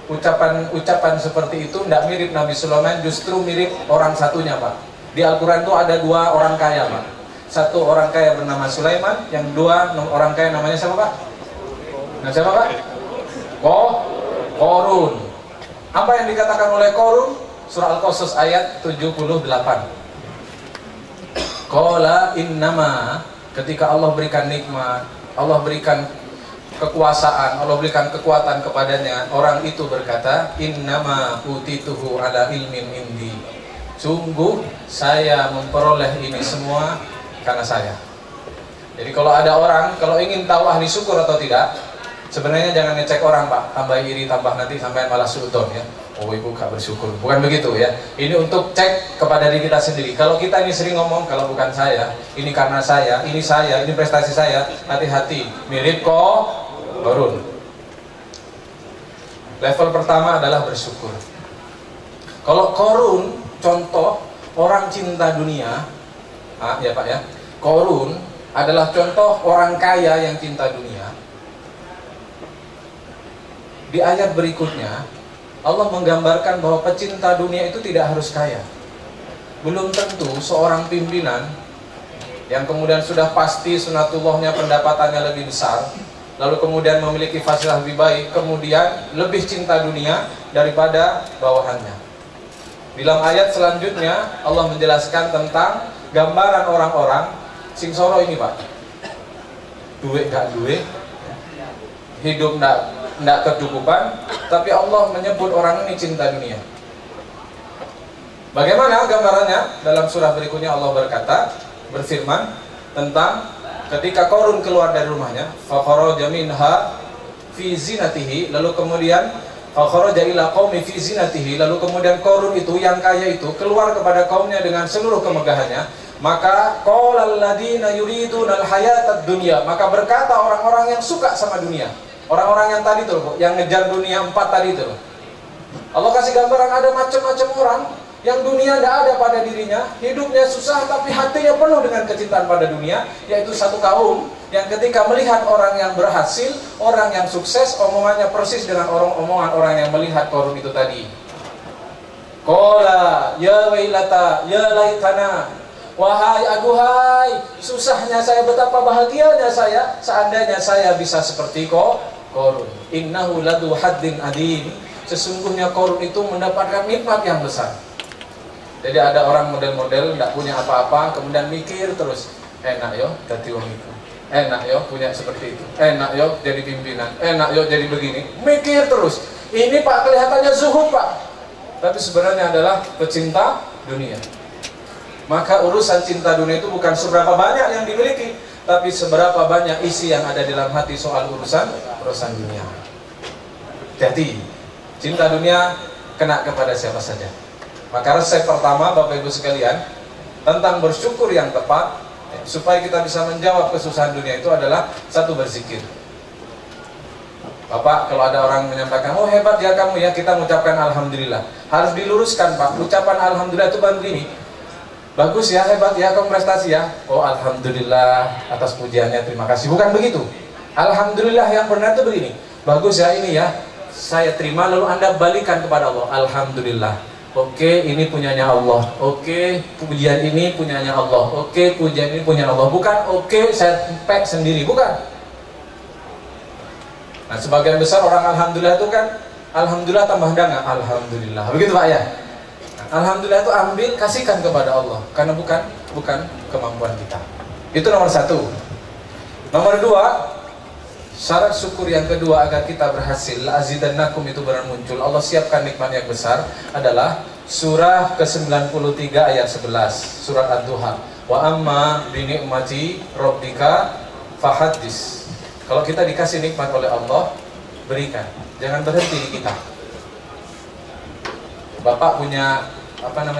Ucapan seperti itu tidak mirip Nabi Sulaiman, justru mirip orang satunya Pak. Di Al-Quran itu ada 2 orang kaya Pak. Satu orang kaya bernama Sulaiman, yang 2 orang kaya namanya siapa Pak? Nah, siapa Pak? Qorun. Apa yang dikatakan oleh Qorun? Surah Al-Qasas ayat 78. Qala innama, ketika Allah berikan nikmat, Allah berikan kekuasaan, Allah berikan kekuatan kepadanya, orang itu berkata, innama utituhu ala ilmin indi, sungguh saya memperoleh ini semua karena saya. Jadi kalau ada orang, kalau ingin tahu ahli syukur atau tidak, sebenarnya jangan ngecek orang Pak, tambah iri, tambah nanti sampai malah suudon ya, oh ibu gak bersyukur, bukan begitu ya. Ini untuk cek kepada diri kita sendiri. Kalau kita ini sering ngomong, kalau bukan saya, ini karena saya, ini prestasi saya, hati-hati, mirip Qorun. Level pertama adalah bersyukur. Kalau Qorun, contoh orang cinta dunia, ya Pak ya, Qorun adalah contoh orang kaya yang cinta dunia. Di ayat berikutnya Allah menggambarkan bahwa pecinta dunia itu tidak harus kaya. Belum tentu seorang pimpinan yang kemudian sudah pasti sunatullahnya, pendapatannya lebih besar, lalu kemudian memiliki fasilitas lebih baik, kemudian lebih cinta dunia daripada bawahannya. Dalam ayat selanjutnya Allah menjelaskan tentang gambaran orang-orang sing soro ini Pak, duit gak duit, hidup gak kecukupan, tapi Allah menyebut orang ini cinta dunia. Bagaimana gambarannya? Dalam surah berikutnya Allah berfirman tentang ketika Qorun keluar dari rumahnya, fakharaja minha fi zinatihi, lalu kemudian fakharaja ila qaumi fi zinatihi, lalu kemudian Qorun itu yang kaya itu keluar kepada kaumnya dengan seluruh kemegahannya. Maka qalal ladina yuridunal hayatad dunya, maka berkata orang-orang yang suka sama dunia, orang-orang yang tadi tuh, yang ngejar dunia 4 tadi tuh. Allah kasih gambaran ada macam-macam orang yang dunia tidak ada pada dirinya, hidupnya susah tapi hatinya penuh dengan kecintaan pada dunia, yaitu satu kaum yang ketika melihat orang yang berhasil, orang yang sukses, omongannya persis dengan omongan orang yang melihat Qorun itu tadi. Qala ya wailata ya laitana, wahai aduhai, susahnya saya, betapa bahagianya saya seandainya saya bisa seperti Qorun. Innahu ladu haddin adim, sesungguhnya Qorun itu mendapatkan nikmat yang besar. Jadi ada orang model-model tidak punya apa-apa, kemudian mikir terus, enak yo jadi wong itu, enak yo punya seperti itu, enak yo jadi pimpinan, enak yo jadi begini, mikir terus. Ini Pak kelihatannya zuhud Pak, tapi sebenarnya adalah pecinta dunia. Maka urusan cinta dunia itu bukan seberapa banyak yang dimiliki, tapi seberapa banyak isi yang ada dalam hati soal urusan dunia. Jadi cinta dunia kena kepada siapa saja. Maka resep pertama Bapak Ibu sekalian tentang bersyukur yang tepat, supaya kita bisa menjawab kesusahan dunia itu adalah satu, berzikir. Bapak, kalau ada orang menyampaikan, oh hebat ya kamu ya, kita mengucapkan alhamdulillah. Harus diluruskan Pak, ucapan alhamdulillah itu bukan begini, Bagus ya, hebat ya, kamu prestasi ya. Oh alhamdulillah atas pujiannya, terima kasih. Bukan begitu. Alhamdulillah yang benar itu begini. Bagus ya ini ya, saya terima, lalu Anda balikan kepada Allah. Alhamdulillah. Oke, ini punyanya Allah. Oke, pujian ini punyanya Allah. Oke, pujian ini punyanya Allah. Bukan oke, saya pek sendiri. Bukan. Nah, sebagian besar orang alhamdulillah itu kan alhamdulillah tambah dana. Alhamdulillah. Begitu Pak ya? Nah, alhamdulillah itu ambil, kasihkan kepada Allah. Karena bukan kemampuan kita. Itu nomor satu. Nomor dua, syarat syukur yang kedua agar kita berhasil, azidannakum itu benar muncul, Allah siapkan nikmat yang besar, adalah surah ke-93 ayat 11, surat Ad-Duha. Wa amma bi ni'mati rabbika fahaddis. Kalau kita dikasih nikmat oleh Allah, berikan. Jangan berhenti di kita. Bapak punya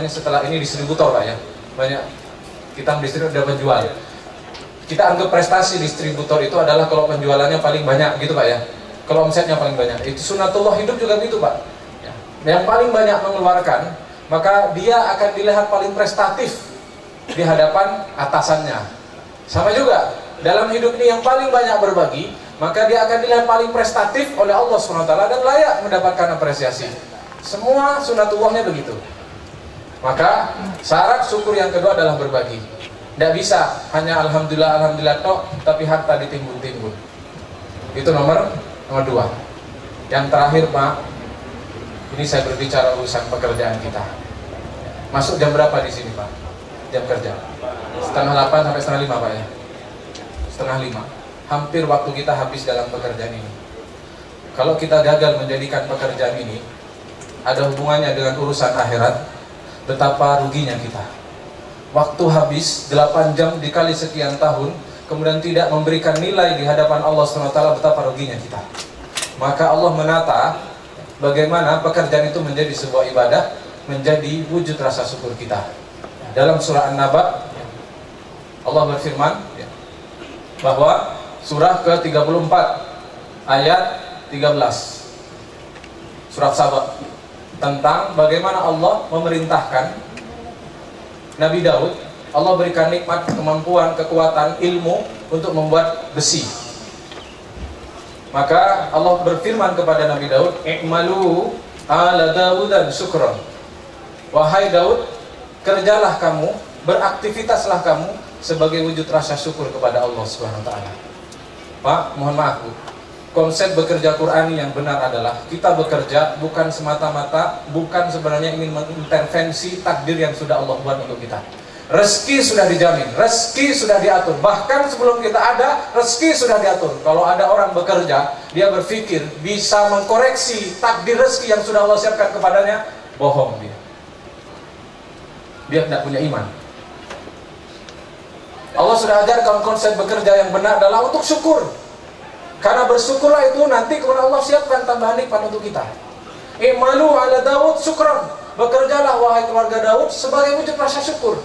setelah ini distributor Pak ya. Banyak kita mendistributor dan menjual. Kita anggap prestasi distributor itu adalah kalau penjualannya paling banyak gitu Pak ya. Kalau omsetnya paling banyak. Itu sunatullah hidup juga gitu Pak ya. Yang paling banyak mengeluarkan, maka dia akan dilihat paling prestatif di hadapan atasannya. Sama juga dalam hidup ini yang paling banyak berbagi, maka dia akan dilihat paling prestatif oleh Allah SWT dan layak mendapatkan apresiasi. Semua sunatullahnya begitu. Maka syarat syukur yang kedua adalah berbagi. Tidak bisa hanya alhamdulillah tok, tapi harta ditimbun-timbun. Itu nomor dua. Yang terakhir Pak, ini saya berbicara urusan pekerjaan kita. Masuk jam berapa di sini Pak? Jam kerja? 7:30 sampai 7:30 Pak ya? 4:30. Hampir waktu kita habis dalam pekerjaan ini. Kalau kita gagal menjadikan pekerjaan ini ada hubungannya dengan urusan akhirat, betapa ruginya kita. Waktu habis 8 jam dikali sekian tahun, kemudian tidak memberikan nilai di hadapan Allah SWT, betapa ruginya kita. Maka Allah menata bagaimana pekerjaan itu menjadi sebuah ibadah, menjadi wujud rasa syukur kita. Dalam surah An-Naba, Allah berfirman bahwa surah ke-34 ayat 13, surat Saba, tentang bagaimana Allah memerintahkan Nabi Daud. Allah berikan nikmat, kemampuan, kekuatan, ilmu untuk membuat besi. Maka Allah berfirman kepada Nabi Daud, "I'malu ala Daudan syukron." Wahai Daud, kerjalah kamu, beraktivitaslah kamu sebagai wujud rasa syukur kepada Allah Subhanahu wa taala. Pak, mohon maaf Bu. Konsep bekerja Qur'ani yang benar adalah kita bekerja bukan semata-mata, bukan sebenarnya ingin mengintervensi takdir yang sudah Allah buat untuk kita. Rezeki sudah dijamin, rezeki sudah diatur. Bahkan sebelum kita ada, rezeki sudah diatur. Kalau ada orang bekerja, dia berpikir bisa mengkoreksi takdir rezeki yang sudah Allah siapkan kepadanya, bohong dia. Dia tidak punya iman. Allah sudah ajarkan konsep bekerja yang benar adalah untuk syukur. Karena bersyukurlah itu nanti kemudian Allah siapkan tambahan nikmat untuk kita. I'malu ala Daud syukran. Bekerjalah wahai keluarga Daud sebagai wujud rasa syukur.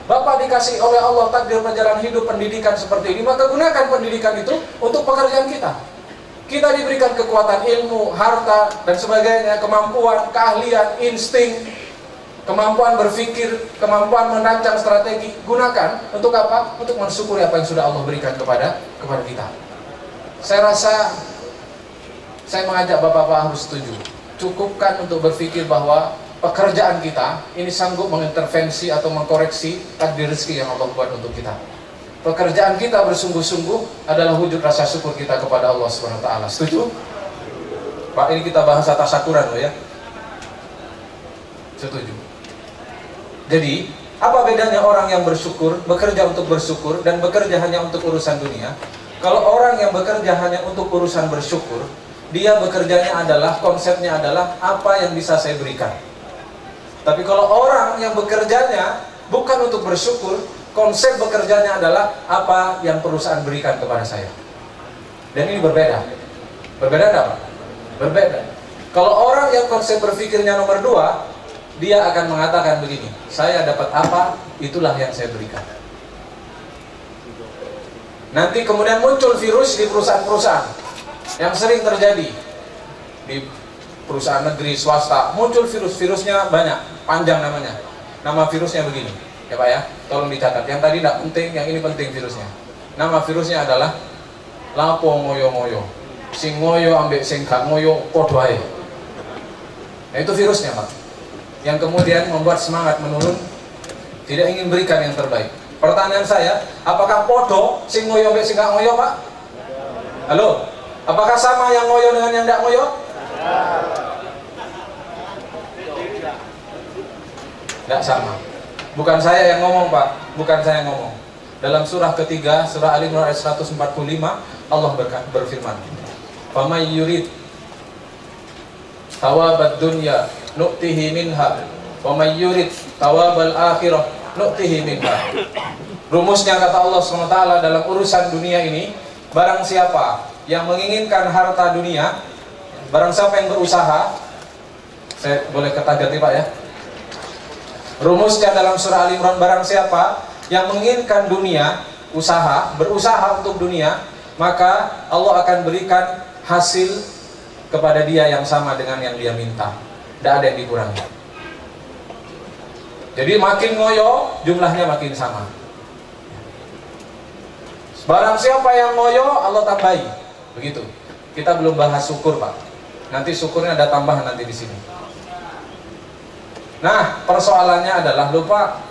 Bapak dikasih oleh Allah takdir perjalanan hidup pendidikan seperti ini, maka gunakan pendidikan itu untuk pekerjaan kita. Kita diberikan kekuatan ilmu, harta dan sebagainya, kemampuan, keahlian, insting, kemampuan berpikir, kemampuan merancang strategi. Gunakan untuk apa? Untuk mensyukuri apa yang sudah Allah berikan kepada kita. Saya rasa saya mengajak bapak-bapak harus setuju. Cukupkan untuk berpikir bahwa pekerjaan kita ini sanggup mengintervensi atau mengkoreksi takdir rezeki yang Allah buat untuk kita. Pekerjaan kita bersungguh-sungguh adalah wujud rasa syukur kita kepada Allah SWT. Setuju? Pak, ini kita bahas tasakuran loh ya. Setuju. Jadi, apa bedanya orang yang bersyukur, bekerja untuk bersyukur, dan bekerja hanya untuk urusan dunia? Kalau orang yang bekerja hanya untuk urusan bersyukur, dia bekerjanya adalah, konsepnya adalah apa yang bisa saya berikan. Tapi kalau orang yang bekerjanya bukan untuk bersyukur, konsep bekerjanya adalah apa yang perusahaan berikan kepada saya. Dan ini berbeda. Berbeda apa? Berbeda. Kalau orang yang konsep berpikirnya nomor 2, dia akan mengatakan begini, saya dapat apa, itulah yang saya berikan. Nanti kemudian muncul virus di perusahaan-perusahaan yang sering terjadi di perusahaan negeri, swasta, muncul virus-virusnya banyak, panjang namanya. Nama virusnya begini, ya Pak ya, tolong dicatat. Yang tadi tidak penting, yang ini penting virusnya. Nama virusnya adalah lapo ngoyo-ngoyo. Sing ngoyo ambek sing gak ngoyo podo ae. Nah, itu virusnya Pak, yang kemudian membuat semangat menurun, tidak ingin berikan yang terbaik. Pertanyaan saya, apakah podo sing ngoyo ambek sing gak ngoyo Pak? Halo? Apakah sama yang ngoyo dengan yang gak ngoyo? Tidak sama. Bukan saya yang ngomong Pak, bukan saya yang ngomong. Dalam surah ketiga, surah Al-Imran ayat 145, Allah berfirman, "Faman yurid thawabad dunya nu'tihi minha, wa may yurid thawabal akhirah nu'tihi minha." Rumusnya kata Allah SWT dalam urusan dunia ini, barang siapa yang menginginkan harta dunia, barang siapa yang berusaha, saya boleh kata ganti Pak ya. Rumusnya dalam surah Al-Imran, barang siapa yang menginginkan dunia, berusaha untuk dunia, maka Allah akan berikan hasil kepada dia yang sama dengan yang dia minta. Tidak ada yang dikurangi. Jadi makin ngoyo, jumlahnya makin sama. Barang siapa yang ngoyo, Allah tambahi. Begitu. Kita belum bahas syukur Pak. Nanti syukurnya ada tambahan nanti di sini. Nah, persoalannya adalah lupa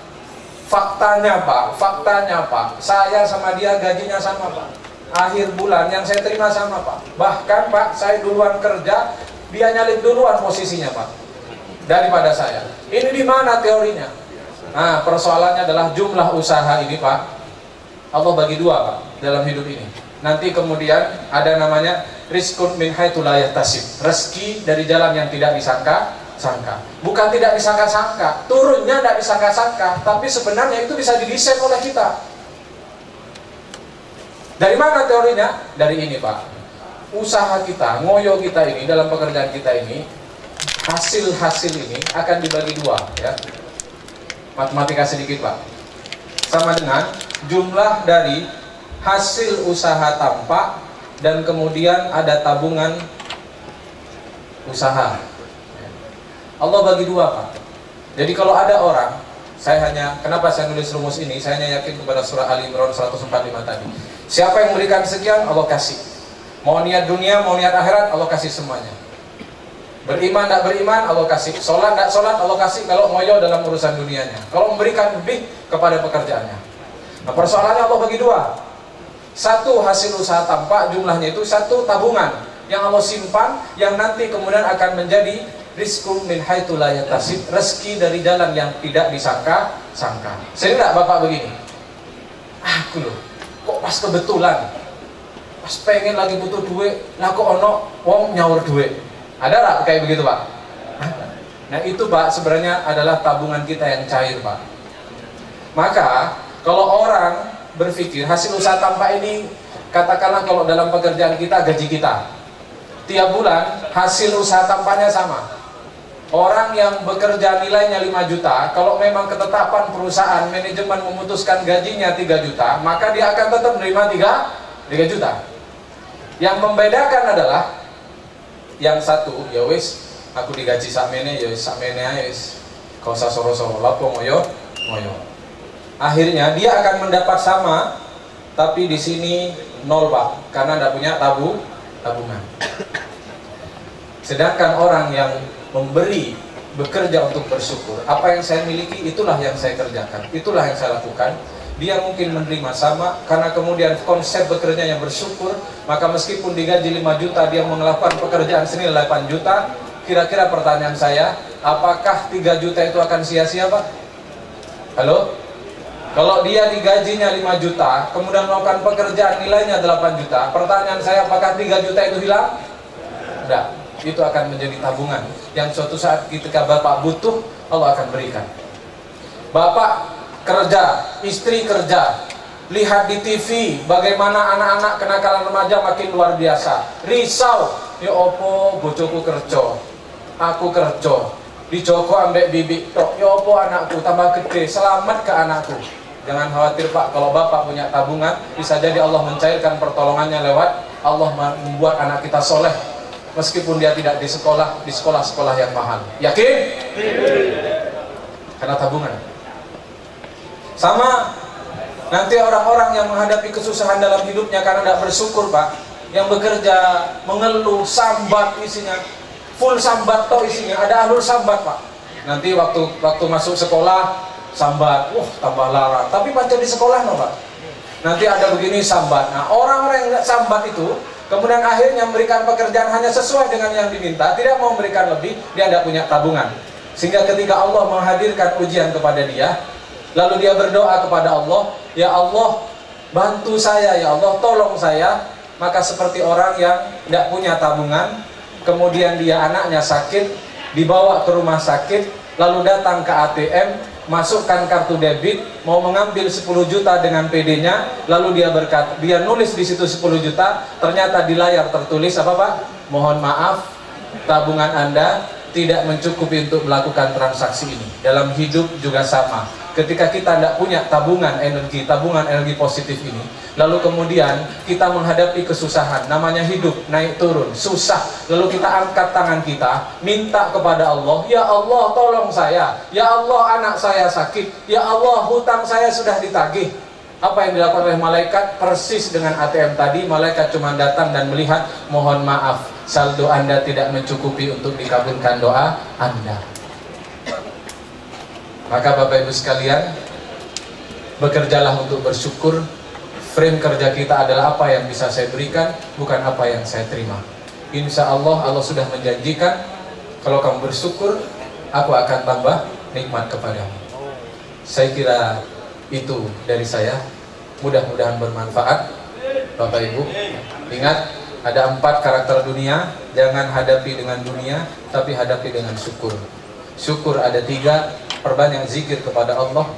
faktanya Pak, saya sama dia gajinya sama Pak. Akhir bulan yang saya terima sama Pak. Bahkan Pak, saya duluan kerja, dia nyalip duluan posisinya Pak daripada saya. Ini di mana teorinya? Nah, persoalannya adalah jumlah usaha ini Pak. Allah bagi dua Pak dalam hidup ini. Nanti kemudian ada namanya rizqun min haitsu la yahtasib. Rezeki dari jalan yang tidak disangka. Bukan tidak disangka-sangka, turunnya tidak disangka-sangka, tapi sebenarnya itu bisa didesain oleh kita. Dari mana teorinya? Dari ini Pak. Usaha kita, ngoyo kita ini, dalam pekerjaan kita ini, hasil-hasil ini akan dibagi dua ya. Matematika sedikit Pak. Sama dengan jumlah dari hasil usaha tampak dan kemudian ada tabungan usaha. Allah bagi dua Pak. Jadi kalau ada orang, kenapa saya nulis rumus ini? Saya hanya yakin kepada surah Al-Imran 145 tadi. Siapa yang memberikan sekian, Allah kasih. Mau niat dunia, mau niat akhirat, Allah kasih semuanya. Beriman, tidak beriman, Allah kasih. Sholat, tidak sholat, Allah kasih. Kalau ngoyo dalam urusan dunianya. Kalau memberikan lebih kepada pekerjaannya. Nah, persoalannya Allah bagi dua. Satu hasil usaha tampak, jumlahnya itu satu tabungan yang Allah simpan, yang nanti kemudian akan menjadi rizqun min haitsu la yahtasib, rezeki dari jalan yang tidak disangka-sangka. Sering enggak Bapak begini? Aku loh, kok pas kebetulan, pas pengen lagi butuh duit, lah kok ono wong nyaur duit. Ada enggak kayak begitu Pak? Nah itu Pak sebenarnya adalah tabungan kita yang cair Pak. Maka kalau orang berpikir hasil usaha tampak ini, katakanlah kalau dalam pekerjaan kita gaji kita tiap bulan hasil usaha tampaknya sama. Orang yang bekerja nilainya 5 juta, kalau memang ketetapan perusahaan manajemen memutuskan gajinya 3 juta, maka dia akan tetap menerima 3 juta. Yang membedakan adalah yang satu, ya wis, aku digaji sakmene, ya wis sakmene ae wis. Kau usah soro-soro, lapo ngoyo. Akhirnya dia akan mendapat sama, tapi di sini nol Pak, karena tidak punya tabungan. Sedangkan orang yang bekerja untuk bersyukur, apa yang saya miliki itulah yang saya kerjakan, itulah yang saya lakukan. Dia mungkin menerima sama, karena kemudian konsep bekerja yang bersyukur, maka meskipun digaji 5 juta, dia melakukan pekerjaan senilai 8 juta. Kira-kira pertanyaan saya, apakah 3 juta itu akan sia-sia Pak? Halo? Kalau dia digajinya 5 juta, kemudian melakukan pekerjaan nilainya 8 juta, pertanyaan saya, apakah 3 juta itu hilang? Tidak. Itu akan menjadi tabungan yang suatu saat ketika Bapak butuh, Allah akan berikan. Bapak kerja, istri kerja, lihat di TV bagaimana anak-anak kenakalan remaja makin luar biasa, risau, ya opo bojoku kerja, aku kerja, di Joko ambek bibi tok, ya opo anakku tambah gede, selamat ke anakku. Jangan khawatir Pak, kalau Bapak punya tabungan, bisa jadi Allah mencairkan pertolongannya lewat Allah membuat anak kita soleh. Meskipun dia tidak di sekolah-sekolah yang mahal. Yakin? Karena tabungan. Sama nanti orang-orang yang menghadapi kesusahan dalam hidupnya karena tidak bersyukur, Pak, yang bekerja mengeluh, sambat isinya, full sambat toh isinya, ada ahlul sambat, Pak. Nanti waktu masuk sekolah sambat, tambah larang. Tapi baca di sekolah no, Pak. Nanti ada begini sambat. Nah, orang-orang yang sambat itu kemudian akhirnya memberikan pekerjaan hanya sesuai dengan yang diminta, tidak mau memberikan lebih, dia tidak punya tabungan. Sehingga ketika Allah menghadirkan ujian kepada dia, lalu dia berdoa kepada Allah, ya Allah bantu saya, ya Allah tolong saya. Maka seperti orang yang tidak punya tabungan, kemudian dia anaknya sakit, dibawa ke rumah sakit, lalu datang ke ATM, masukkan kartu debit, mau mengambil 10 juta dengan PD-nya, lalu dia nulis di situ 10 juta, ternyata di layar tertulis apa, Pak? Mohon maaf, tabungan Anda tidak mencukupi untuk melakukan transaksi ini. Dalam hidup juga sama. Ketika kita tidak punya tabungan energi positif ini, lalu kemudian kita menghadapi kesusahan, namanya hidup, naik turun, susah, lalu kita angkat tangan kita, minta kepada Allah, ya Allah tolong saya, ya Allah anak saya sakit, ya Allah hutang saya sudah ditagih. Apa yang dilakukan oleh malaikat? Persis dengan ATM tadi, malaikat cuma datang dan melihat, mohon maaf, saldo Anda tidak mencukupi untuk dikabulkan doa Anda. Maka Bapak Ibu sekalian, bekerjalah untuk bersyukur. Frame kerja kita adalah apa yang bisa saya berikan, bukan apa yang saya terima. Insya Allah, Allah sudah menjanjikan, kalau kamu bersyukur, aku akan tambah nikmat kepadamu. Saya kira itu dari saya. Mudah-mudahan bermanfaat. Bapak Ibu, ingat, ada 4 karakter dunia. Jangan hadapi dengan dunia, tapi hadapi dengan syukur. Syukur ada 3, perbanyak zikir kepada Allah,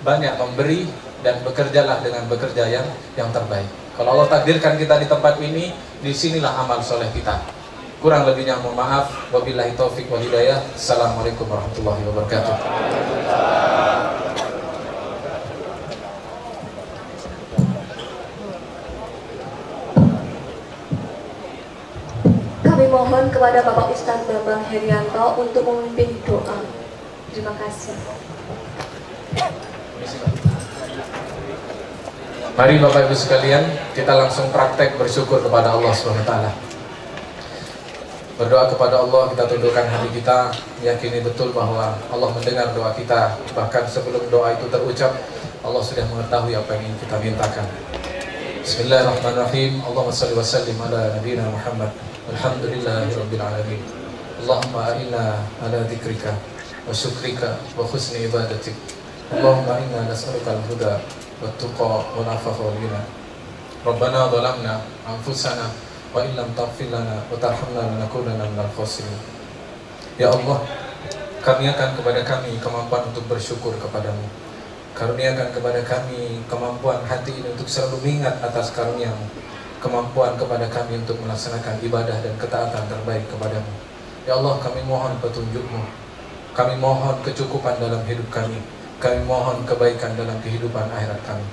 banyak memberi, dan bekerjalah dengan bekerja yang terbaik. Kalau Allah takdirkan kita di tempat ini, disinilah amal soleh kita. Kurang lebihnya mohon maaf. Wabillahi taufik wal hidayah. Assalamualaikum warahmatullahi wabarakatuh. Kami mohon kepada Bapak Ustadz Bambang Herianto untuk memimpin doa. Terima kasih. Mari Bapak Ibu sekalian, kita langsung praktek bersyukur kepada Allah SWT. Berdoa kepada Allah, kita tundukkan hati kita, yakini betul bahwa Allah mendengar doa kita. Bahkan sebelum doa itu terucap, Allah sudah mengetahui apa yang ingin kita mintakan. Bismillahirrahmanirrahim. Allahumma salli wa sallim ala nabiyina Muhammad. Alhamdulillahirabbil alamin. Allahumma a'inna ala dzikrika wa syukrika wa husni ibadatik. Allahumma inna nas'aluka al-huda wat tuqa wal afafa wal ghina. Rabbana zalamna anfusana wa illam taghfir lana wa tarhamna lanakunanna minal khasirin. Ya Allah, karuniakan kepada kami kemampuan untuk bersyukur kepadamu. Karuniakan kepada kami kemampuan hati ini untuk selalu mengingat atas karunia-Mu. Kemampuan kepada kami untuk melaksanakan ibadah dan ketaatan terbaik kepadamu. Ya Allah, kami mohon petunjuk-Mu. Kami mohon kecukupan dalam hidup kami. Kami mohon kebaikan dalam kehidupan akhirat kami.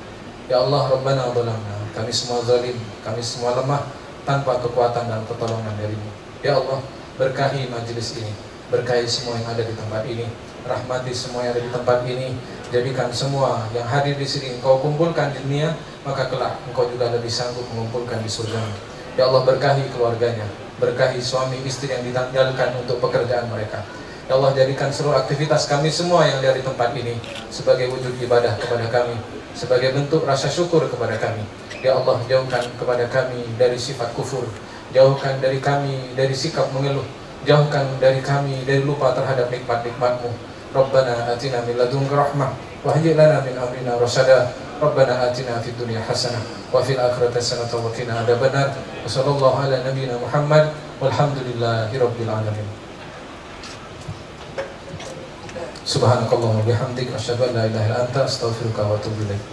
Ya Allah, Rabbana zalamna, kami semua zalim, kami semua lemah tanpa kekuatan dan pertolongan dari-Mu. Ya Allah, berkahi majelis ini, berkahi semua yang ada di tempat ini, rahmati semua yang ada di tempat ini. Jadikan semua yang hadir di sini Engkau kumpulkan di dunia, maka kelak Engkau juga lebih sanggup mengumpulkan di surga. Ya Allah, berkahi keluarganya, berkahi suami istri yang ditanggalkan untuk pekerjaan mereka. Ya Allah, jadikan seluruh aktivitas kami semua yang ada di tempat ini sebagai wujud ibadah kepada kami, sebagai bentuk rasa syukur kepada kami. Ya Allah, jauhkan kepada kami dari sifat kufur, jauhkan dari kami dari sikap mengeluh, jauhkan dari kami dari lupa terhadap nikmat-nikmat-Mu. Rabbana atina min ladunka rahmah wa hayyi lana min amrina rasyada. Rabbana atina fid dunya hasanah wa fil akhirati hasanah wa qina adzabannar. Wa sallallahu ala nabiyyina Muhammad walhamdulillahi rabbil alamin. Subhanakallahumma wa bihamdika asyhadu an la ilaha illa anta astaghfiruka wa atubu ilaik.